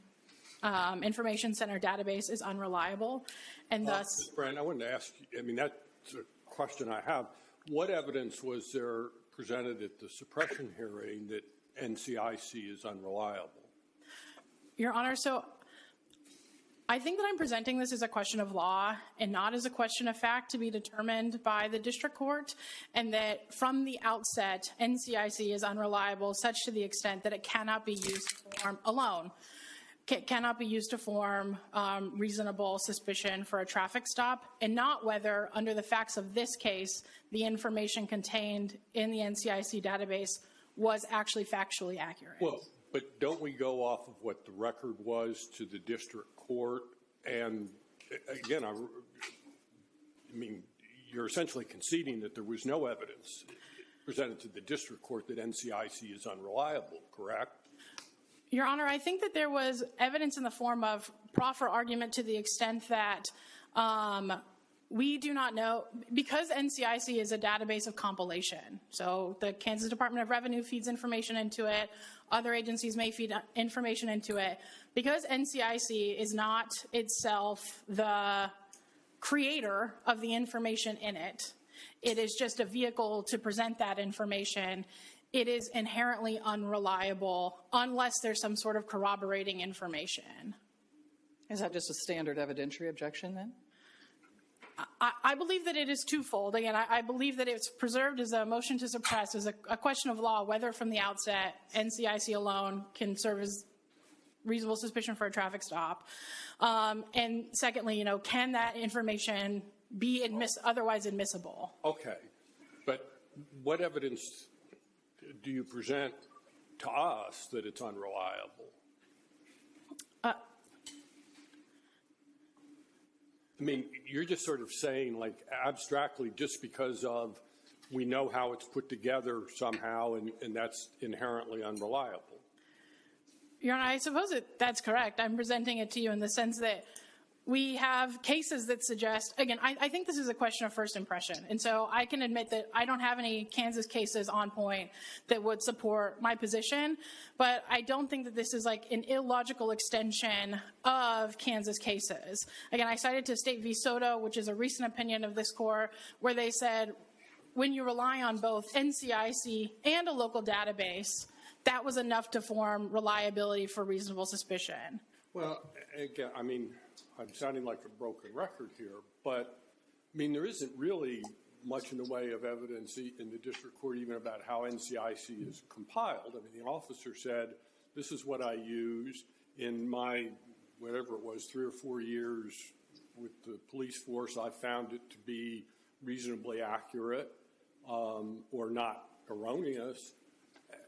Information Center database is unreliable, and thus... Ms. Brandt, I wanted to ask you, I mean, that's a question I have. What evidence was there presented at the suppression hearing that NCIC is unreliable? Your Honor, so I think that I'm presenting this as a question of law and not as a question of fact to be determined by the district court, and that from the outset, NCIC is unreliable such to the extent that it cannot be used to form alone. Cannot be used to form reasonable suspicion for a traffic stop, and not whether, under the facts of this case, the information contained in the NCIC database was actually factually accurate. Well, but don't we go off of what the record was to the district court? And again, I mean, you're essentially conceding that there was no evidence presented to the district court that NCIC is unreliable, correct? Your Honor, I think that there was evidence in the form of proffer argument to the extent that we do not know, because NCIC is a database of compilation, so the Kansas Department of Revenue feeds information into it, other agencies may feed information into it. Because NCIC is not itself the creator of the information in it, it is just a vehicle to present that information. It is inherently unreliable unless there's some sort of corroborating information. Is that just a standard evidentiary objection then? I believe that it is twofold. Again, I believe that it's preserved as a motion to suppress, as a question of law, whether from the outset NCIC alone can serve as reasonable suspicion for a traffic stop. And secondly, can that information be otherwise admissible? Okay, but what evidence do you present to us that it's unreliable? I mean, you're just sort of saying, like, abstractly, just because of we know how it's put together somehow, and that's inherently unreliable. Your Honor, I suppose that's correct. I'm presenting it to you in the sense that we have cases that suggest, again, I think this is a question of first impression. And so I can admit that I don't have any Kansas cases on point that would support my position, but I don't think that this is like an illogical extension of Kansas cases. Again, I cited to State v. Soto, which is a recent opinion of this court, where they said when you rely on both NCIC and a local database, that was enough to form reliability for reasonable suspicion. Well, again, I mean, I'm sounding like a broken record here, but I mean, there isn't really much in the way of evidence in the district court even about how NCIC is compiled. I mean, the officer said, this is what I use in my, whatever it was, 3 or 4 years with the police force. I found it to be reasonably accurate or not erroneous.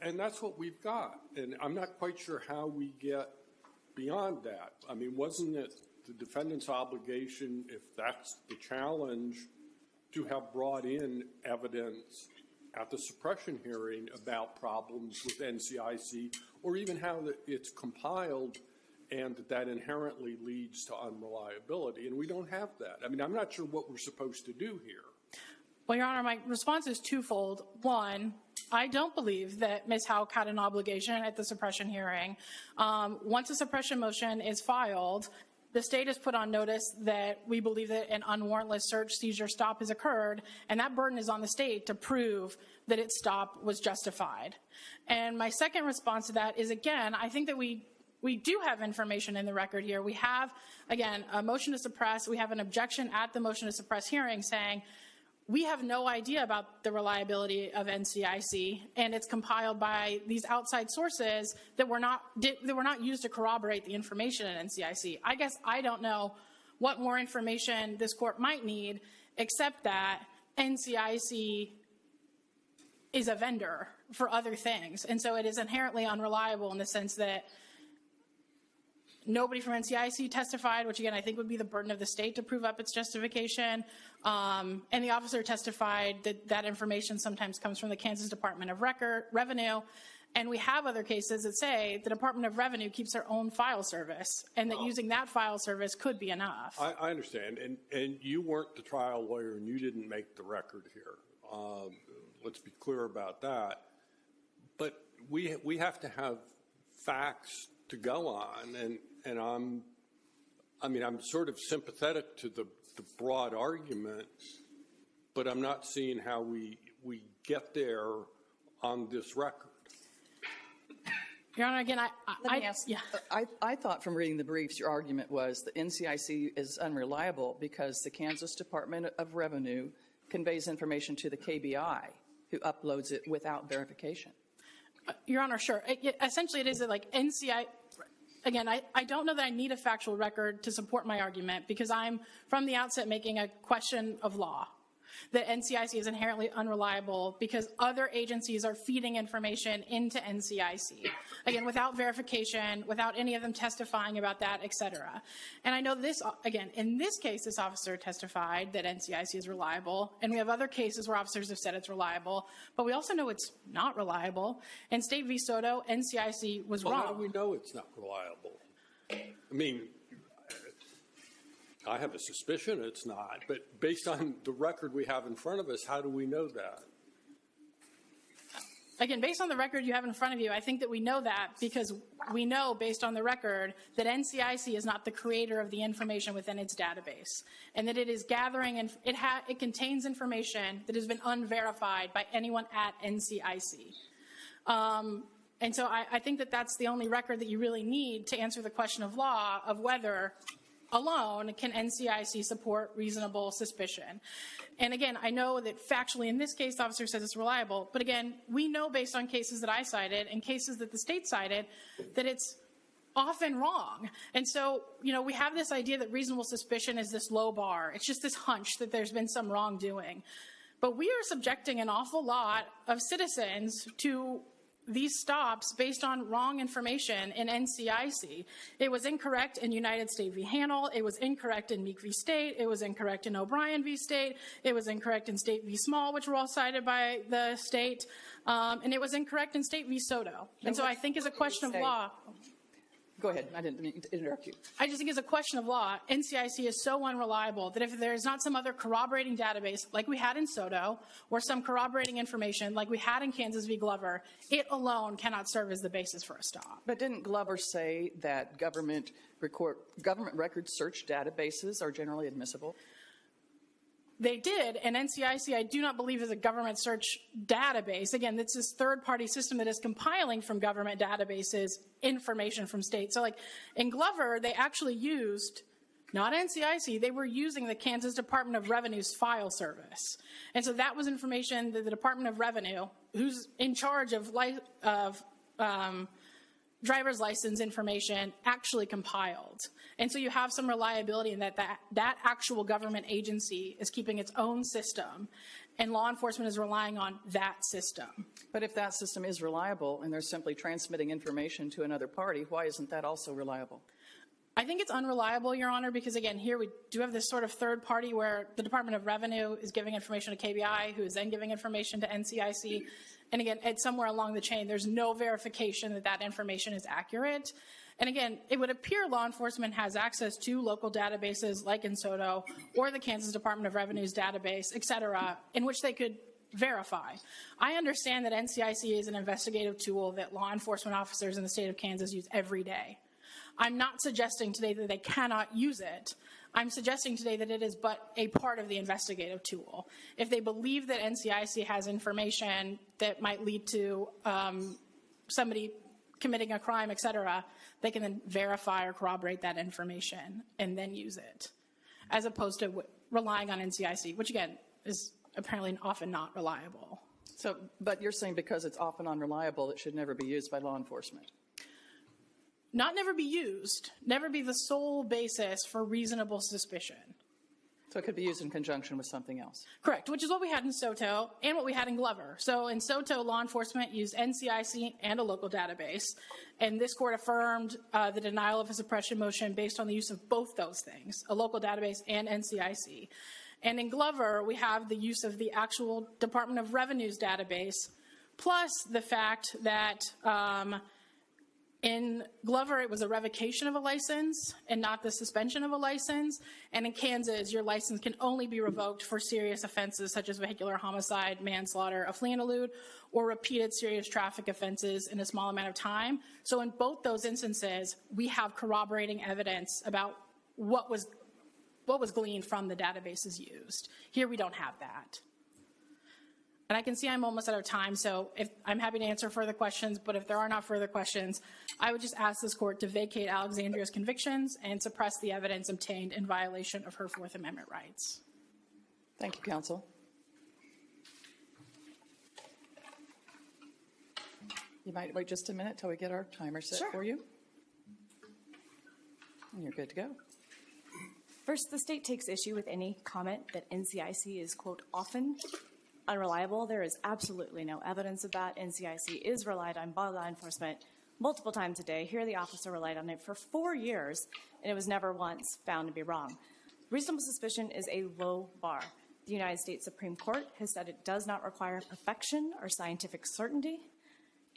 And that's what we've got. And I'm not quite sure how we get beyond that. I mean, wasn't it the defendant's obligation, if that's the challenge, to have brought in evidence at the suppression hearing about problems with NCIC, or even how it's compiled and that inherently leads to unreliability? And we don't have that. I mean, I'm not sure what we're supposed to do here. Well, Your Honor, my response is twofold. One, I don't believe that Ms. Houck had an obligation at the suppression hearing. Once a suppression motion is filed, the state has put on notice that we believe that an unwarrantless search, seizure, stop has occurred, and that burden is on the state to prove that its stop was justified. And my second response to that is, again, I think that we do have information in the record here. We have, again, a motion to suppress. We have an objection at the motion to suppress hearing saying, we have no idea about the reliability of NCIC, and it's compiled by these outside sources that were not used to corroborate the information in NCIC. I guess I don't know what more information this court might need, except that NCIC is a vendor for other things, and so it is inherently unreliable in the sense that nobody from NCIC testified, which again I think would be the burden of the state to prove up its justification. And the officer testified that that information sometimes comes from the Kansas Department of Revenue. And we have other cases that say the Department of Revenue keeps their own file service, and that using that file service could be enough. I understand. And you weren't the trial lawyer, and you didn't make the record here. Let's be clear about that. But we have to have facts to go on, and I'm sort of sympathetic to the broad argument, but I'm not seeing how we get there on this record. Your Honor, again, Let me ask. Yeah. I thought from reading the briefs, your argument was that NCIC is unreliable because the Kansas Department of Revenue conveys information to the KBI, who uploads it without verification. Your Honor, sure. Essentially, it is like NCIC. Again, I don't know that I need a factual record to support my argument because I'm, from the outset, making a question of law, that NCIC is inherently unreliable because other agencies are feeding information into NCIC, again, without verification, without any of them testifying about that, et cetera. And I know this, again, in this case, this officer testified that NCIC is reliable, and we have other cases where officers have said it's reliable, but we also know it's not reliable. In State v. Soto, NCIC was wrong. How do we know it's not reliable? I mean, I have a suspicion it's not, but based on the record we have in front of us, how do we know that? Again, based on the record you have in front of you, I think that we know that because we know, based on the record, that NCIC is not the creator of the information within its database, and that it is gathering, and it contains information that has been unverified by anyone at NCIC. And so I think that that's the only record that you really need to answer the question of law of whether alone can NCIC support reasonable suspicion. And again, I know that factually in this case, the officer says it's reliable, but again, we know based on cases that I cited and cases that the state cited that it's often wrong. And so, we have this idea that reasonable suspicion is this low bar. It's just this hunch that there's been some wrongdoing. But we are subjecting an awful lot of citizens to these stops based on wrong information in NCIC. It was incorrect in United States v. Hanel. It was incorrect in Meek v. State. It was incorrect in O'Brien v. State. It was incorrect in State v. Small, which were all cited by the state. And it was incorrect in State v. Soto. And so I think as a question of law. Go ahead. I didn't mean to interrupt you. I just think as a question of law, NCIC is so unreliable that if there is not some other corroborating database like we had in Soto or some corroborating information like we had in Kansas v. Glover, it alone cannot serve as the basis for a stop. But didn't Glover say that government record search databases are generally admissible? They did, and NCIC I do not believe is a government search database. Again, it's this third-party system that is compiling from government databases information from states. So like in Glover, they actually used not NCIC. They were using the Kansas Department of Revenue's file service. And so that was information that the Department of Revenue, who's in charge of driver's license information, actually compiled. And so you have some reliability in that actual government agency is keeping its own system, and law enforcement is relying on that system. But if that system is reliable and they're simply transmitting information to another party, why isn't that also reliable? I think it's unreliable, Your Honor, because again, here we do have this sort of third party where the Department of Revenue is giving information to KBI, who is then giving information to NCIC. And again, it's somewhere along the chain. There's no verification that that information is accurate. And again, it would appear law enforcement has access to local databases like INSOTO or the Kansas Department of Revenue's database, et cetera, in which they could verify. I understand that NCIC is an investigative tool that law enforcement officers in the state of Kansas use every day. I'm not suggesting today that they cannot use it. I'm suggesting today that it is but a part of the investigative tool. If they believe that NCIC has information that might lead to somebody committing a crime, et cetera, they can then verify or corroborate that information and then use it, as opposed to relying on NCIC, which again is apparently often not reliable. So, but you're saying because it's often unreliable, it should never be used by law enforcement? Not never be used, never be the sole basis for reasonable suspicion. So it could be used in conjunction with something else? Correct, which is what we had in SOTO and what we had in Glover. So in SOTO, law enforcement used NCIC and a local database, and this court affirmed the denial of a suppression motion based on the use of both those things, a local database and NCIC. And in Glover, we have the use of the actual Department of Revenue's database, plus the fact that in Glover, it was a revocation of a license and not the suspension of a license. And in Kansas, your license can only be revoked for serious offenses such as vehicular homicide, manslaughter, a flee and elude, or repeated serious traffic offenses in a small amount of time. So in both those instances, we have corroborating evidence about what was gleaned from the databases used. Here, we don't have that. And I can see I'm almost out of time, so I'm happy to answer further questions, but if there are not further questions, I would just ask this court to vacate Alexandria's convictions and suppress the evidence obtained in violation of her Fourth Amendment rights. Thank you, counsel. You might wait just a minute till we get our timer set for you. And you're good to go. First, the state takes issue with any comment that NCIC is, quote, often unreliable. There is absolutely no evidence of that. NCIC is relied on by law enforcement multiple times a day. Here, the officer relied on it for 4 years, and it was never once found to be wrong. Reasonable suspicion is a low bar. The United States Supreme Court has said it does not require perfection or scientific certainty.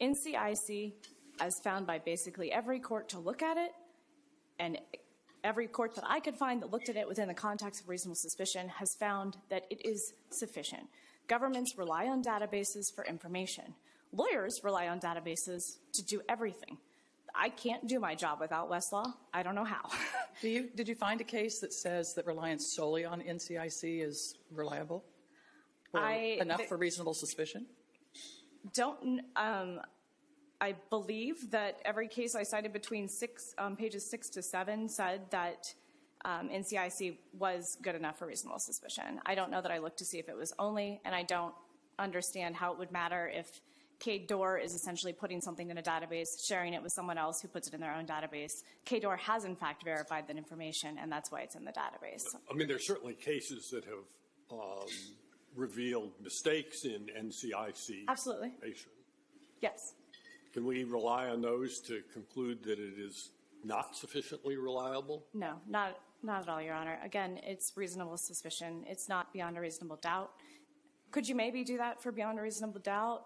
NCIC, as found by basically every court to look at it, and every court that I could find that looked at it within the context of reasonable suspicion, has found that it is sufficient. Governments rely on databases for information. Lawyers rely on databases to do everything. I can't do my job without Westlaw. I don't know how. Did you find a case that says that reliance solely on NCIC is reliable? Or enough for reasonable suspicion? I believe that every case I cited between pages 6 to 7 said that NCIC was good enough for reasonable suspicion. I don't know that I looked to see if it was only, and I don't understand how it would matter if KDOR is essentially putting something in a database, sharing it with someone else who puts it in their own database. KDOR has, in fact, verified that information, and that's why it's in the database. I mean, there's certainly cases that have revealed mistakes in NCIC. Absolutely. Information. Yes. Can we rely on those to conclude that it is not sufficiently reliable? No, not at all, Your Honor. Again, it's reasonable suspicion. It's not beyond a reasonable doubt. Could you maybe do that for beyond a reasonable doubt?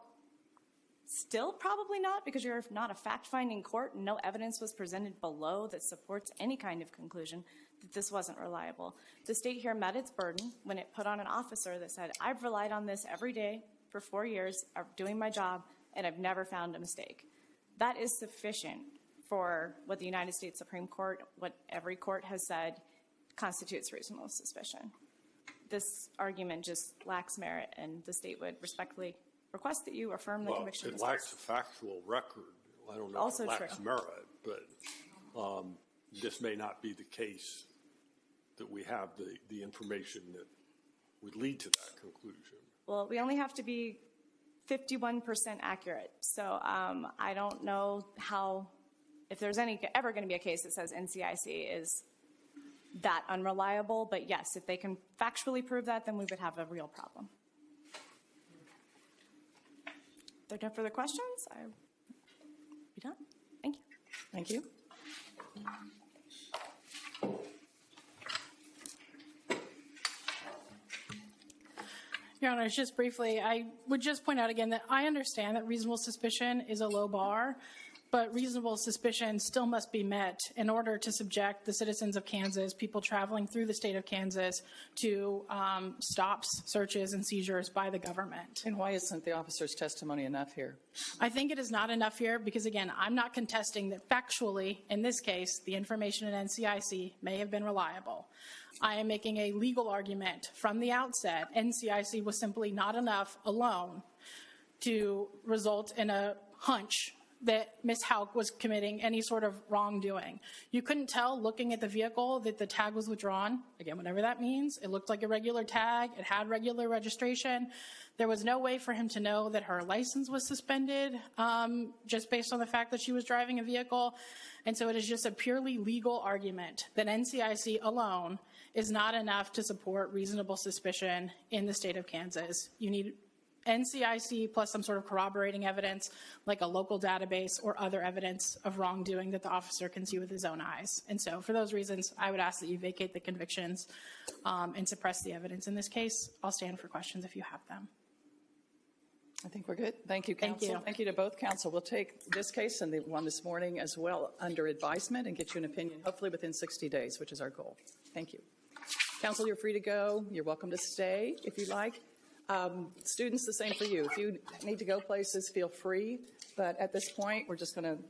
Still probably not, because you're not a fact-finding court and no evidence was presented below that supports any kind of conclusion that this wasn't reliable. The state here met its burden when it put on an officer that said, I've relied on this every day for 4 years of doing my job, and I've never found a mistake. That is sufficient for what the United States Supreme Court, what every court has said, constitutes reasonable suspicion. This argument just lacks merit, and the state would respectfully request that you affirm the conviction. It lacks a factual record. I don't know also if it lacks true. merit, but this may not be the case that we have the information that would lead to that conclusion? Well, we only have to be 51% accurate. So I don't know if there's ever going to be a case that says NCIC is that unreliable. But yes, if they can factually prove that, then we would have a real problem. If there are no further questions, I'll be done. Thank you. Thank you. Your Honor, just briefly, I would just point out again that I understand that reasonable suspicion is a low bar, but reasonable suspicion still must be met in order to subject the citizens of Kansas, people traveling through the state of Kansas, to stops, searches, and seizures by the government. And why isn't the officer's testimony enough here? I think it is not enough here because, again, I'm not contesting that factually, in this case, the information in NCIC may have been reliable. I am making a legal argument from the outset. NCIC was simply not enough alone to result in a hunch that Ms. Houck was committing any sort of wrongdoing. You couldn't tell looking at the vehicle that the tag was withdrawn. Again, whatever that means. It looked like a regular tag. It had regular registration. There was no way for him to know that her license was suspended just based on the fact that she was driving a vehicle. And so it is just a purely legal argument that NCIC alone is not enough to support reasonable suspicion in the state of Kansas. You need NCIC plus some sort of corroborating evidence like a local database or other evidence of wrongdoing that the officer can see with his own eyes. And so for those reasons, I would ask that you vacate the convictions and suppress the evidence in this case. I'll stand for questions if you have them. I think we're good. Thank you, counsel. Thank you. Thank you to both counsel. We'll take this case and the one this morning as well under advisement and get you an opinion, hopefully within 60 days, which is our goal. Thank you. Counsel, you're free to go. You're welcome to stay if you like. Students, the same for you. If you need to go places, feel free. But at this point, we're just going to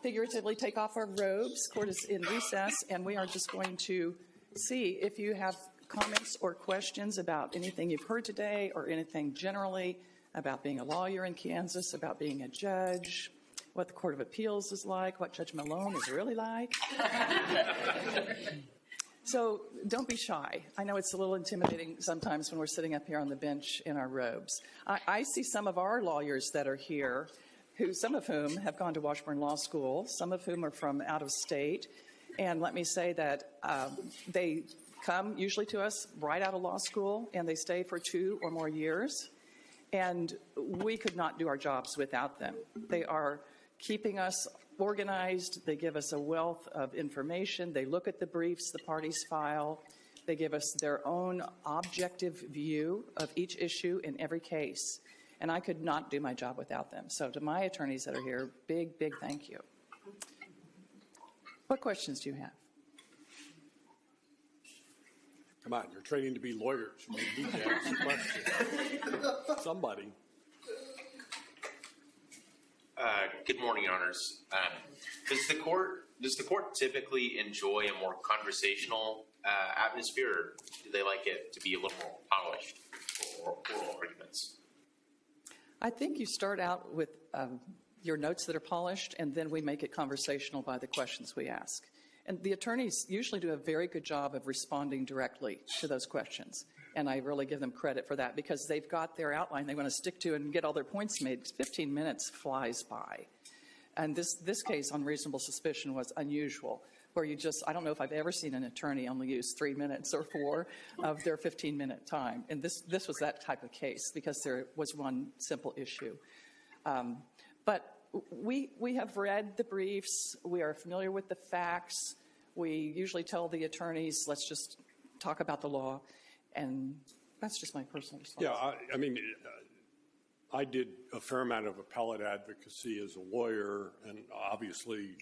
figuratively take off our robes. Court is in recess, and we are just going to see if you have comments or questions about anything you've heard today or anything generally about being a lawyer in Kansas, about being a judge, what the Court of Appeals is like, what Judge Malone is really like. So don't be shy. I know it's a little intimidating sometimes when we're sitting up here on the bench in our robes. I see some of our lawyers that are here, some of whom have gone to Washburn Law School, some of whom are from out of state. And let me say that they come usually to us right out of law school, and they stay for 2 or more years. And we could not do our jobs without them. They are keeping us organized. They give us a wealth of information. They look at the briefs the parties file. They give us their own objective view of each issue in every case. And I could not do my job without them. So to my attorneys that are here, big, big thank you. What questions do you have? Come on, you're training to be lawyers. You need to ask a question. Somebody. Good morning, Your Honors. Does the court typically enjoy a more conversational atmosphere, or do they like it to be a little more polished for oral arguments? I think you start out with your notes that are polished, and then we make it conversational by the questions we ask. And the attorneys usually do a very good job of responding directly to those questions. And I really give them credit for that because they've got their outline they want to stick to and get all their points made. 15 minutes flies by. And this case on reasonable suspicion was unusual, where I don't know if I've ever seen an attorney only use 3 minutes or 4 of their 15-minute time. And this was that type of case because there was one simple issue. But we have read the briefs. We are familiar with the facts. We usually tell the attorneys, let's just talk about the law. And that's just my personal response. Yeah, I mean, I did a fair amount of appellate advocacy as a lawyer, and obviously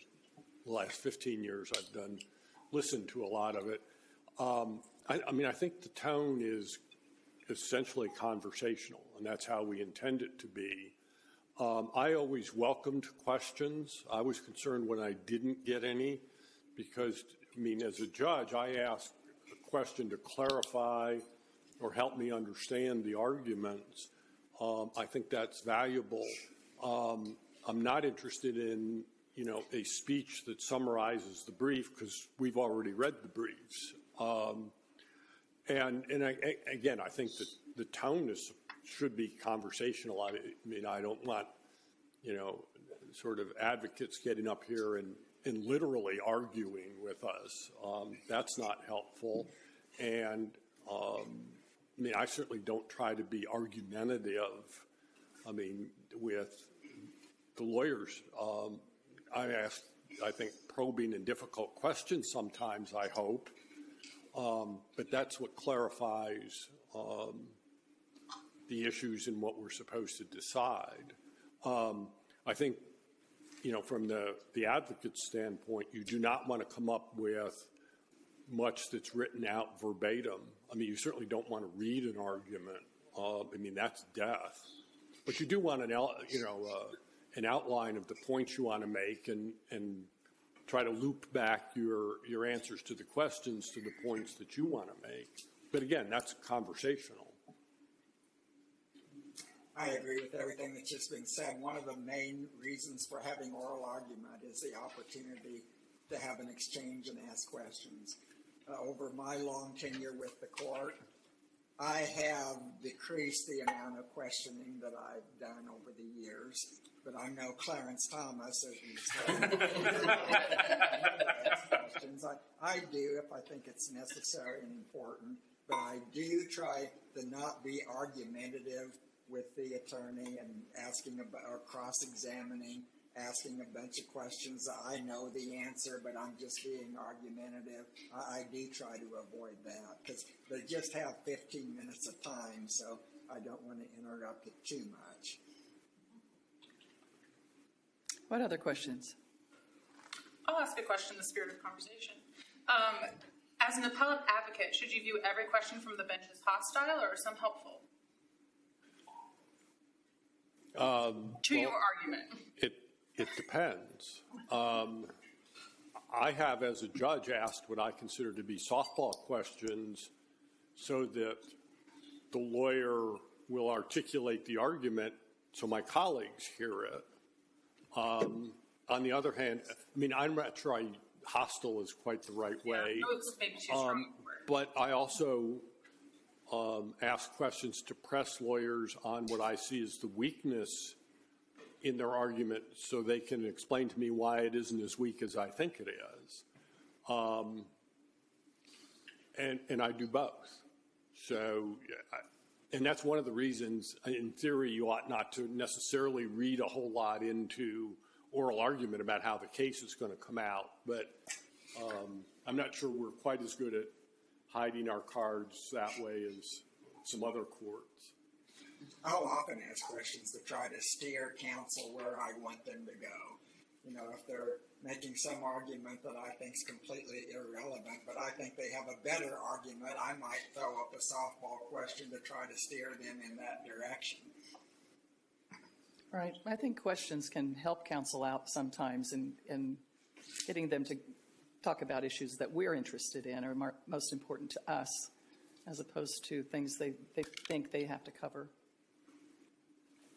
the last 15 years I've listened to a lot of it. I think the tone is essentially conversational, and that's how we intend it to be. I always welcomed questions. I was concerned when I didn't get any because, as a judge, I asked a question to clarify or help me understand the arguments. I think that's valuable. I'm not interested in, a speech that summarizes the brief because we've already read the briefs. Again, I think that the tone should be conversational. I mean, I don't want, sort of advocates getting up here and literally arguing with us. That's not helpful. And I mean, I certainly don't try to be argumentative. I mean, with the lawyers, I ask, I think, probing and difficult questions sometimes, I hope. But that's what clarifies the issues and what we're supposed to decide. I think, from the advocate's standpoint, you do not want to come up with much that's written out verbatim. I mean, you certainly don't want to read an argument. I mean, that's death. But you do want an outline of the points you want to make and try to loop back your answers to the questions to the points that you want to make. But again, that's conversational. I agree with everything that's just been said. One of the main reasons for having oral argument is the opportunity to have an exchange and ask questions. Over my long tenure with the court, I have decreased the amount of questioning that I've done over the years, but I know Clarence Thomas, as you said, questions. I do if I think it's necessary and important, but I do try to not be argumentative with the attorney and asking about or cross-examining, asking a bunch of questions that I know the answer, but I'm just being argumentative. I do try to avoid that because they just have 15 minutes of time, so I don't want to interrupt it too much. What other questions? I'll ask a question in the spirit of conversation. As an appellate advocate, should you view every question from the bench as hostile or some helpful? Your argument. It depends. I have, as a judge, asked what I consider to be softball questions so that the lawyer will articulate the argument so my colleagues hear it. On the other hand, I mean, I'm not sure hostile is quite the right way. No, it's maybe too strong a word. But I also ask questions to press lawyers on what I see as the weakness in their argument so they can explain to me why it isn't as weak as I think it is. And I do both. So, and that's one of the reasons, in theory, you ought not to necessarily read a whole lot into oral argument about how the case is going to come out. But I'm not sure we're quite as good at hiding our cards that way as some other courts. I'll often ask questions to try to steer counsel where I want them to go. If they're making some argument that I think is completely irrelevant, but I think they have a better argument, I might throw up a softball question to try to steer them in that direction. Right. I think questions can help counsel out sometimes in getting them to talk about issues that we're interested in or most important to us, as opposed to things they think they have to cover.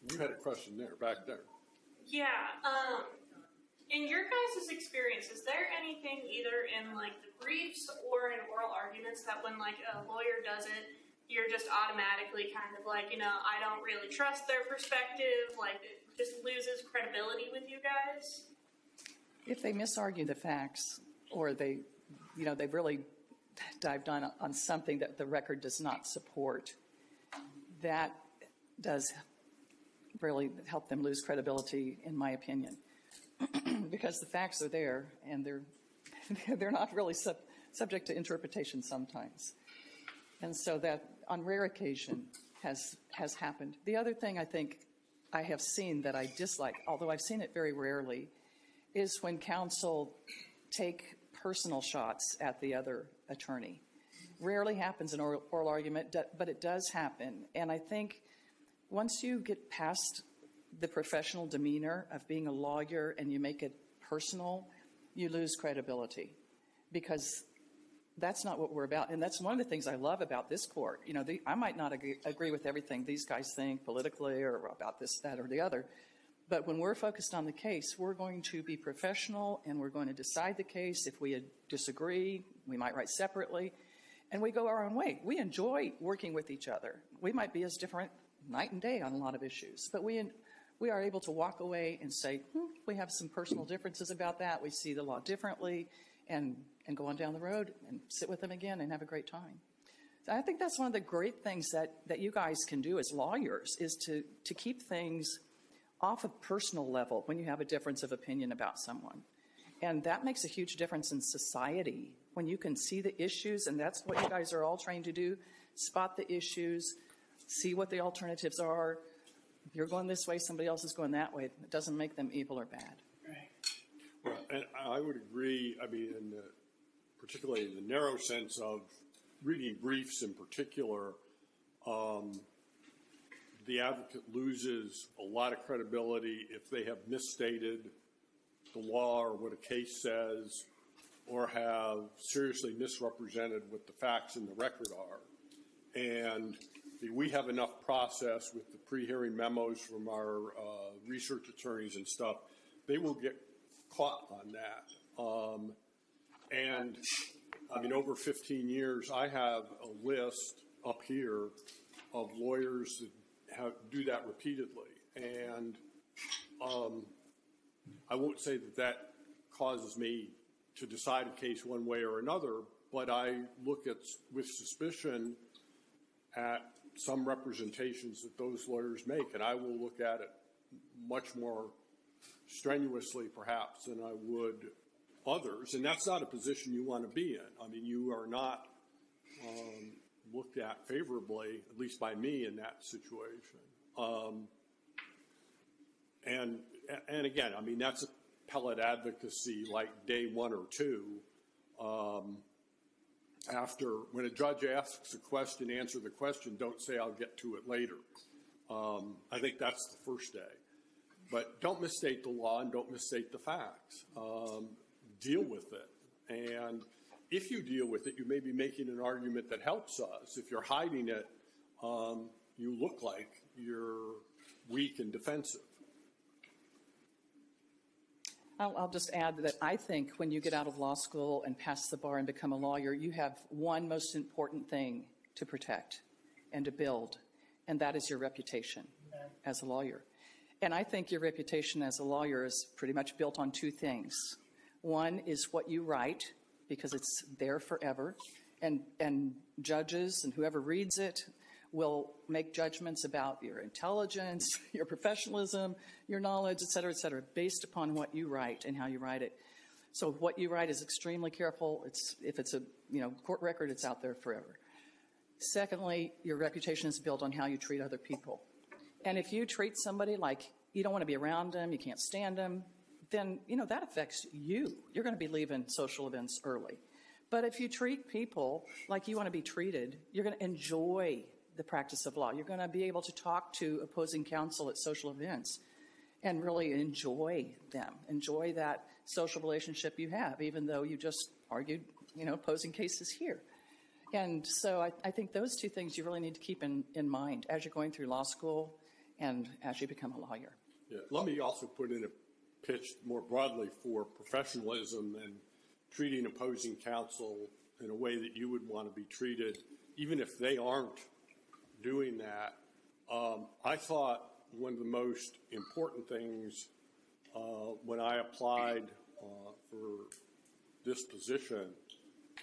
You had a question there, back there. Yeah. In your guys' experience, is there anything either in like the briefs or in oral arguments that when like a lawyer does it, you're just automatically kind of like, I don't really trust their perspective, like it just loses credibility with you guys? If they misargue the facts or they've really dived on something that the record does not support, that does really help them lose credibility, in my opinion, because the facts are there and they're not really subject to interpretation sometimes. And so that, on rare occasion, has happened. The other thing I think I have seen that I dislike, although I've seen it very rarely, is when counsel take personal shots at the other attorney. Rarely happens in oral argument, but it does happen. And I think once you get past the professional demeanor of being a lawyer and you make it personal, you lose credibility, because that's not what we're about. And that's one of the things I love about this court. I might not agree with everything these guys think politically or about this, that, or the other. But when we're focused on the case, we're going to be professional and we're going to decide the case. If we disagree, we might write separately. and we go our own way. We enjoy working with each other. We might be as different night and day on a lot of issues, but we are able to walk away and say, we have some personal differences about that. We see the law differently, and go on down the road and sit with them again and have a great time. So I think that's one of the great things that you guys can do as lawyers, is to keep things off a personal level when you have a difference of opinion about someone. And that makes a huge difference in society when you can see the issues, and that's what you guys are all trained to do: spot the issues, see what the alternatives are. If you're going this way, somebody else is going that way. It doesn't make them evil or bad. Well, and I would agree. I mean, particularly in the narrow sense of reading briefs in particular, the advocate loses a lot of credibility if they have misstated the law or what a case says, or have seriously misrepresented what the facts in the record are. And we have enough process with the pre-hearing memos from our research attorneys and stuff. They will get caught on that. And I mean, over 15 years, I have a list up here of lawyers that do that repeatedly. And I won't say that causes me to decide a case one way or another, but I look at with suspicion at some representations that those lawyers make, and I will look at it much more strenuously, perhaps, than I would others. And that's not a position you want to be in. I mean, you are not looked at favorably, at least by me, in that situation. And again, I mean, that's appellate advocacy like day one or two. When a judge asks a question, answer the question. Don't say, I'll get to it later. I think that's the first day. But don't misstate the law and don't misstate the facts. Deal with it. And if you deal with it, you may be making an argument that helps us. If you're hiding it, you look like you're weak and defensive. I'll just add that I think when you get out of law school and pass the bar and become a lawyer, you have one most important thing to protect and to build, and that is your reputation as a lawyer. And I think your reputation as a lawyer is pretty much built on two things. One is what you write, because it's there forever, and judges and whoever reads it will make judgments about your intelligence, your professionalism, your knowledge, et cetera, based upon what you write and how you write it. So what you write is extremely careful. If it's a court record, it's out there forever. Secondly, your reputation is built on how you treat other people. And if you treat somebody like you don't want to be around them, you can't stand them, then that affects you. You're going to be leaving social events early. But if you treat people like you want to be treated, you're going to enjoy the practice of law. You're going to be able to talk to opposing counsel at social events and really enjoy them, enjoy that social relationship you have, even though you just argued, opposing cases here. And so I think those two things you really need to keep in mind as you're going through law school and as you become a lawyer. Yeah. Let me also put in a pitch more broadly for professionalism and treating opposing counsel in a way that you would want to be treated, even if they aren't doing that. I thought one of the most important things when I applied for this position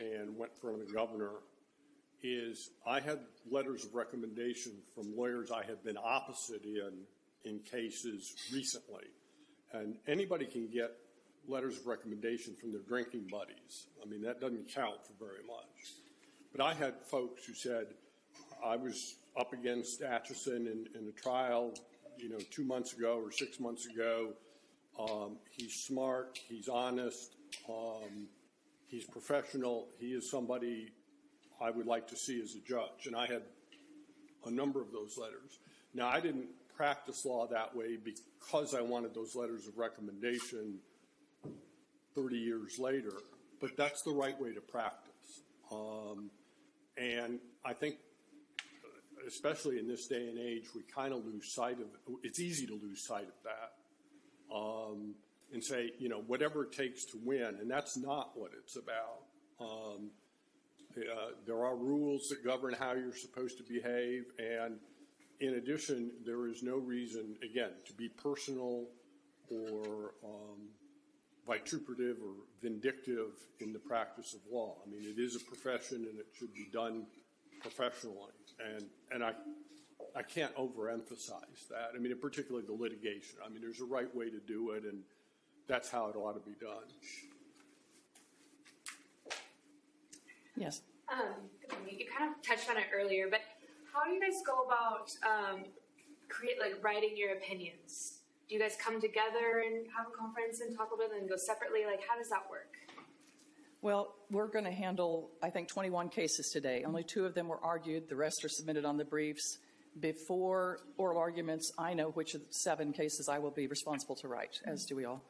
and went in front of the governor is I had letters of recommendation from lawyers I had been opposite in cases recently. And anybody can get letters of recommendation from their drinking buddies. I mean, that doesn't count for very much. But I had folks who said, I was up against Atchison in a trial, 2 months ago or 6 months ago. He's smart, he's honest, he's professional. He is somebody I would like to see as a judge. And I had a number of those letters. Now, I didn't practice law that way because I wanted those letters of recommendation 30 years later, but that's the right way to practice. And I think, especially in this day and age, we kind of lose sight of it. It's easy to lose sight of that and say, whatever it takes to win, and that's not what it's about. There are rules that govern how you're supposed to behave, and in addition, there is no reason, again, to be personal or vituperative or vindictive in the practice of law. I mean, it is a profession, and it should be done professionally, and I can't overemphasize that. I mean, particularly the litigation. I mean, there's a right way to do it, and that's how it ought to be done. Yes. You kind of touched on it earlier, but how do you guys go about writing your opinions? Do you guys come together and have a conference and talk a little bit and go separately? Like, how does that work? Well, we're going to handle, I think, 21 cases today. Only 2 of them were argued. The rest are submitted on the briefs. Before oral arguments, I know which of the 7 cases I will be responsible to write, as do we all.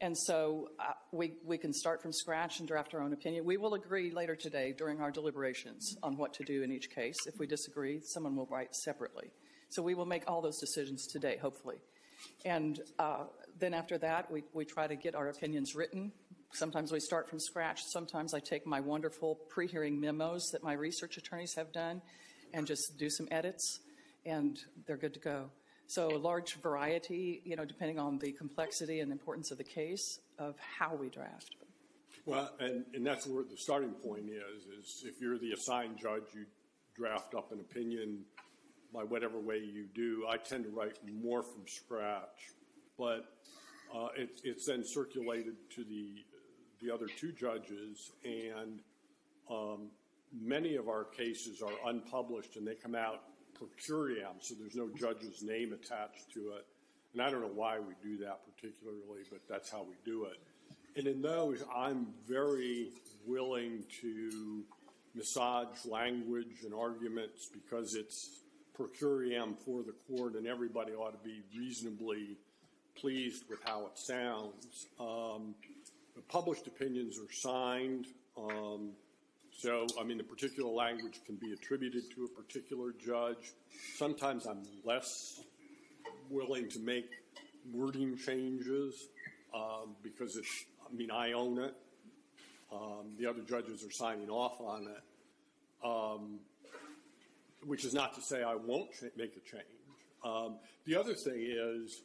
And so we can start from scratch and draft our own opinion. We will agree later today during our deliberations on what to do in each case. If we disagree, someone will write separately. So we will make all those decisions today, hopefully. And then after that, we try to get our opinions written. Sometimes we start from scratch. Sometimes I take my wonderful pre-hearing memos that my research attorneys have done and just do some edits, and they're good to go. So a large variety, depending on the complexity and importance of the case, of how we draft. Well, and that's where the starting point is if you're the assigned judge, you draft up an opinion by whatever way you do. I tend to write more from scratch, but it's then circulated to the other 2 judges, and many of our cases are unpublished, and they come out per curiam, so there's no judge's name attached to it. And I don't know why we do that particularly, but that's how we do it. And in those, I'm very willing to massage language and arguments because it's per curiam for the court, and everybody ought to be reasonably pleased with how it sounds. The published opinions are signed. So, I mean, the particular language can be attributed to a particular judge. Sometimes I'm less willing to make wording changes because I own it. The other judges are signing off on it, which is not to say I won't make a change. The other thing is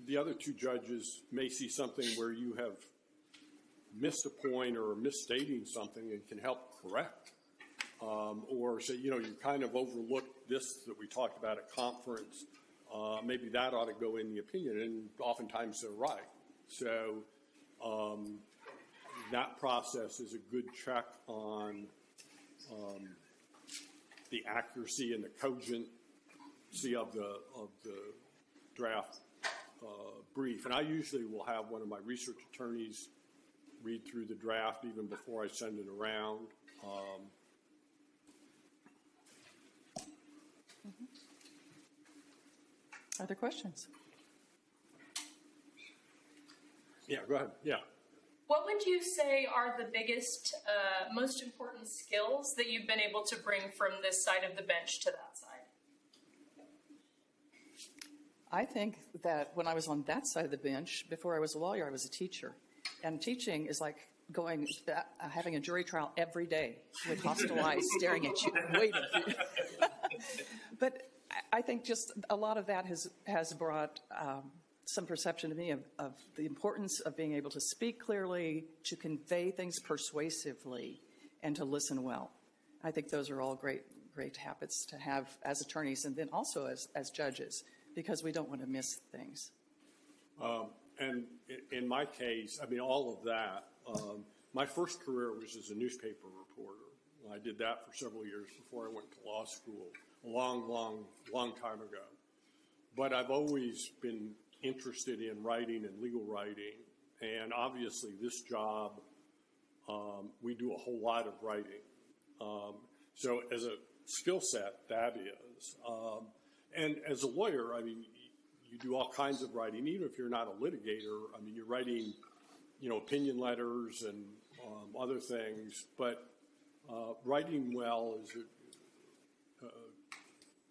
the other 2 judges may see something where you have missed a point or misstating something and can help correct. Or say, you kind of overlooked this that we talked about at conference. Maybe that ought to go in the opinion, and oftentimes they're right. So that process is a good check on the accuracy and the cogency of the draft brief. And I usually will have one of my research attorneys read through the draft even before I send it around. Other questions? Yeah, go ahead. Yeah. What would you say are the biggest, most important skills that you've been able to bring from this side of the bench to that side? I think that when I was on that side of the bench, before I was a lawyer, I was a teacher. And teaching is like having a jury trial every day with hostile eyes staring at you, waiting for you. But I think just a lot of that has brought some perception to me of the importance of being able to speak clearly, to convey things persuasively, and to listen well. I think those are all great habits to have as attorneys and then also as judges, because we don't want to miss things. And in my case, I mean, all of that, my first career was as a newspaper reporter. I did that for several years before I went to law school, a long time ago. But I've always been interested in writing and legal writing, and obviously this job, we do a whole lot of writing. So as a skill set, that is. And as a lawyer, I mean, you do all kinds of writing, even if you're not a litigator. I mean, you're writing, opinion letters and other things, but writing well is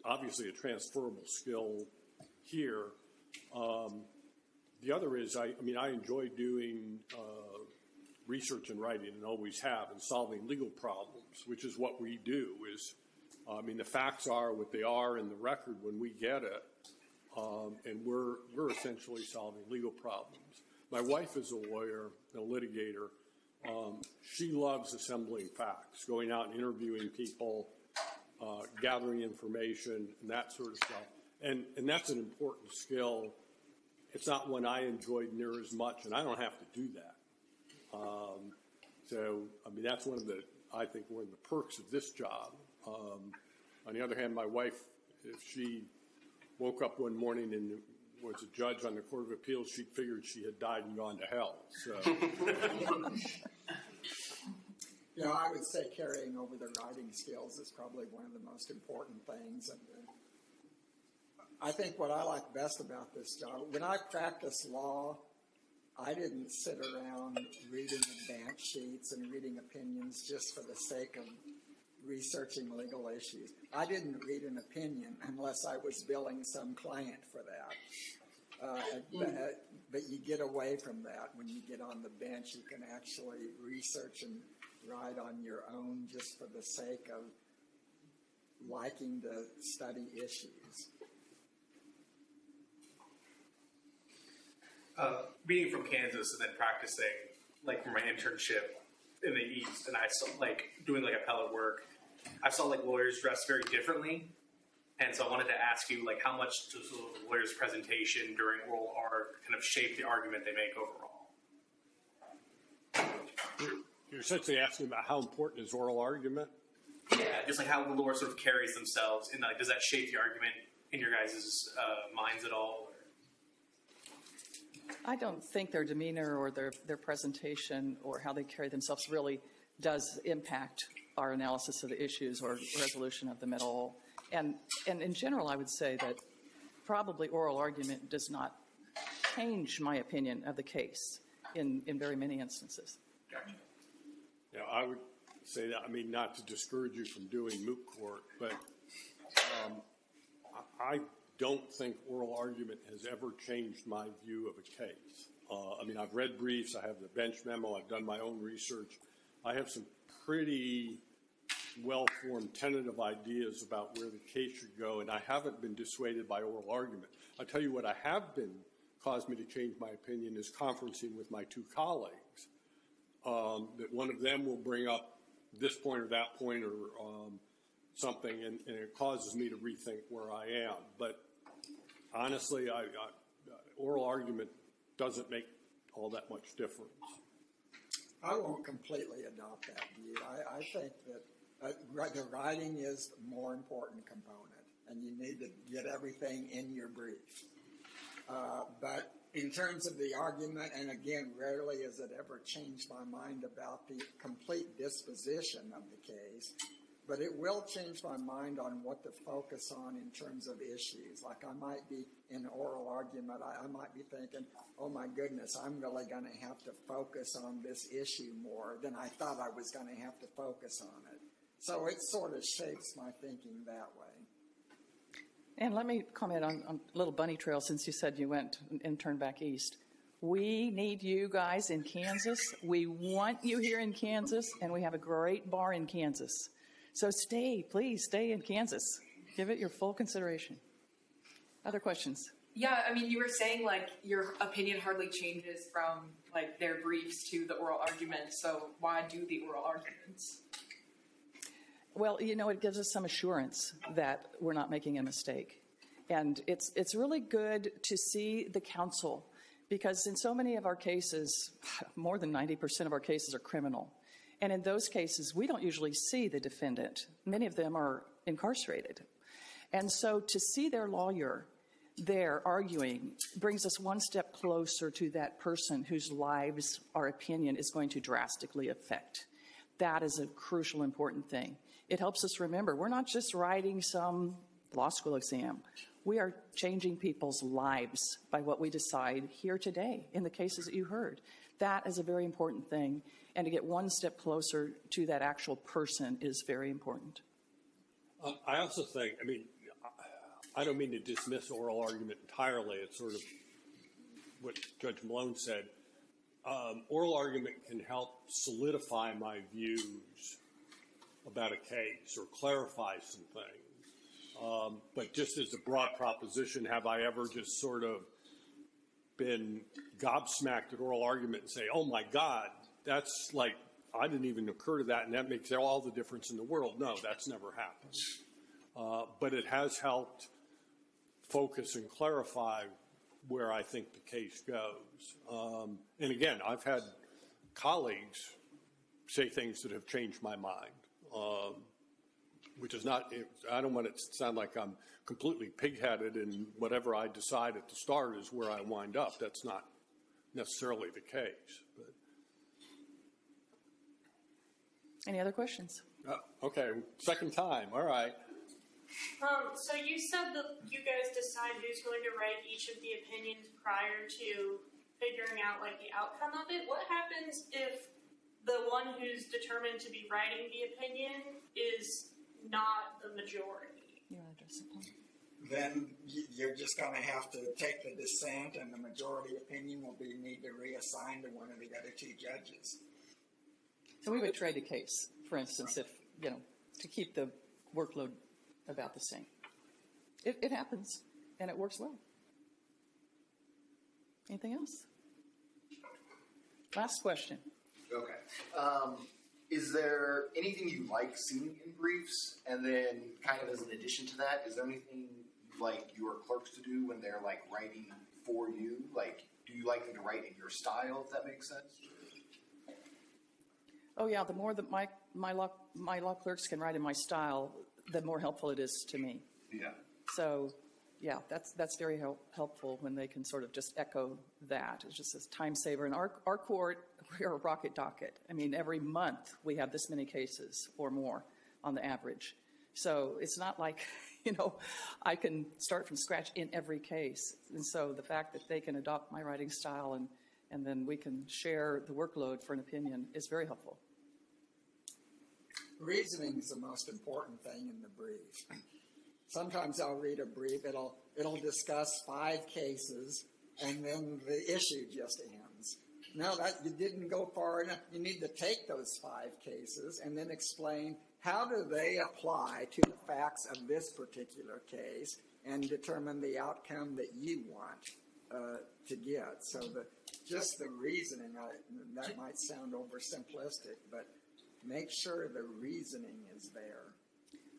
obviously a transferable skill here. The other is, I enjoy doing research and writing and always have and solving legal problems, which is what we do. Is the facts are what they are in the record when we get it, and we're essentially solving legal problems. My wife is a lawyer, a litigator. She loves assembling facts, going out and interviewing people, gathering information, and that sort of stuff. And that's an important skill. It's not one I enjoyed near as much, and I don't have to do that. That's one of the perks of this job. On the other hand, my wife, if she woke up one morning and was a judge on the Court of Appeals, she figured she had died and gone to hell. So, I would say carrying over the writing skills is probably one of the most important things. And I think what I like best about this job, when I practiced law, I didn't sit around reading advance sheets and reading opinions just for the sake of researching legal issues. I didn't read an opinion unless I was billing some client for that. But you get away from that when you get on the bench. You can actually research and write on your own just for the sake of liking to study issues. Being from Kansas and then practicing, like, for my internship in the East, and I saw, like, doing, like, appellate work, I saw, like, lawyers dress very differently. And so I wanted to ask you, like, how much does the lawyer's presentation during oral art kind of shape the argument they make overall? You're essentially asking about how important is oral argument? Yeah, just like how the lawyer sort of carries themselves, and like, does that shape the argument in your guys' minds at all? I don't think their demeanor or their presentation or how they carry themselves really does impact our analysis of the issues or resolution of them at all. And in general, I would say that probably oral argument does not change my opinion of the case in very many instances. Gotcha. Yeah, I would say that, not to discourage you from doing moot court, but I don't think oral argument has ever changed my view of a case. I've read briefs, I have the bench memo, I've done my own research. I have some pretty well-formed tentative ideas about where the case should go, and I haven't been dissuaded by oral argument. I'll tell you what I have been caused me to change my opinion is conferencing with my two colleagues. That one of them will bring up this point or that point or something, and it causes me to rethink where I am. But honestly, oral argument doesn't make all that much difference. I won't completely adopt that view. I think that the writing is the more important component, and you need to get everything in your brief. But in terms of the argument, and again, rarely has it ever changed my mind about the complete disposition of the case, but it will change my mind on what to focus on in terms of issues. Like I might be in oral argument, I might be thinking, oh my goodness, I'm really going to have to focus on this issue more than I thought I was going to have to focus on it. So it sort of shapes my thinking that way. And let me comment on Little Bunny Trail, since you said you went and turned back east. We need you guys in Kansas. We want you here in Kansas, and we have a great bar in Kansas. So please stay in Kansas. Give it your full consideration. Other questions? Yeah, you were saying, like, your opinion hardly changes from, like, their briefs to the oral argument, so why do the oral arguments? Well, it gives us some assurance that we're not making a mistake. And it's really good to see the counsel, because in so many of our cases, more than 90% of our cases are criminal. And in those cases, we don't usually see the defendant. Many of them are incarcerated. And so to see their lawyer there arguing brings us one step closer to that person whose lives our opinion is going to drastically affect. That is a crucial, important thing. It helps us remember we're not just writing some law school exam. We are changing people's lives by what we decide here today in the cases that you heard. That is a very important thing. And to get one step closer to that actual person is very important. I also think, I don't mean to dismiss oral argument entirely. It's sort of what Judge Malone said. oral argument can help solidify my views about a case or clarify some things. But just as a broad proposition, have I ever just sort of been gobsmacked at oral argument and say, oh my God, that's like, I didn't even occur to that, and that makes all the difference in the world? No, that's never happened. But it has helped focus and clarify where I think the case goes. And again, I've had colleagues say things that have changed my mind, which is not, I don't want it to sound like I'm completely pig-headed and whatever I decide at the start is where I wind up. That's not necessarily the case. But. Any other questions? Okay, second time, all right. So you said that you guys decide who's going to write each of the opinions prior to figuring out like the outcome of it. What happens if the one who's determined to be writing the opinion is not the majority? You want to address it? Then you're just going to have to take the dissent, and the majority opinion will be need to reassign to one of the other two judges. So we would trade a case, for instance, if, to keep the workload about the same. It happens, and it works well. Anything else? Last question. Okay. Is there anything you like seeing in briefs? And then kind of as an addition to that, is there anything you like your clerks to do when they're like writing for you? Like, do you like them to write in your style, if that makes sense? Oh yeah, the more that my law clerks can write in my style, the more helpful it is to me. Yeah. So, yeah, that's very helpful when they can sort of just echo that. It's just a time saver. And our court, we're a rocket docket. I mean, every month we have this many cases or more on the average. So it's not like, I can start from scratch in every case. And so the fact that they can adopt my writing style and then we can share the workload for an opinion is very helpful. Reasoning is the most important thing in the brief. Sometimes I'll read a brief, it'll discuss 5 cases, and then the issue just ends. Now that you didn't go far enough, you need to take those 5 cases and then explain how do they apply to the facts of this particular case and determine the outcome that you want to get. So just the reasoning, that might sound oversimplistic, but make sure the reasoning is there.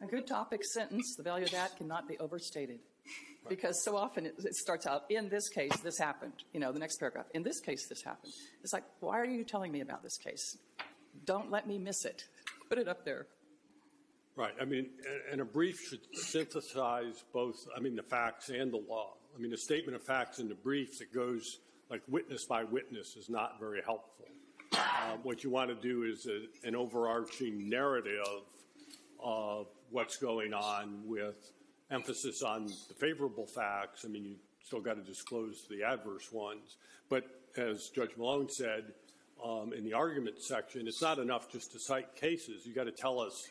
A good topic sentence, the value of that cannot be overstated. Because so often it starts out, in this case, this happened. The next paragraph, in this case, this happened. It's like, why are you telling me about this case? Don't let me miss it. Put it up there. Right. I mean, and a brief should synthesize both, the facts and the law. A statement of facts in the brief that goes like witness by witness is not very helpful. What you want to do is an overarching narrative of what's going on with emphasis on the favorable facts. You still got to disclose the adverse ones. But as Judge Malone said in the argument section, it's not enough just to cite cases. You got to tell us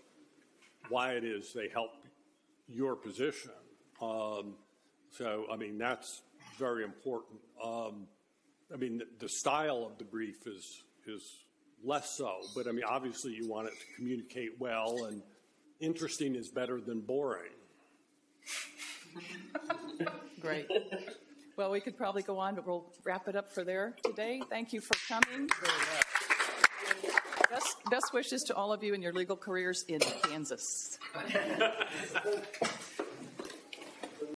why it is they help your position. That's very important. The style of the brief is less so, but obviously you want it to communicate well, and interesting is better than boring. Great. Well, we could probably go on, but we'll wrap it up for there today. Thank you for coming. Best wishes to all of you in your legal careers in Kansas.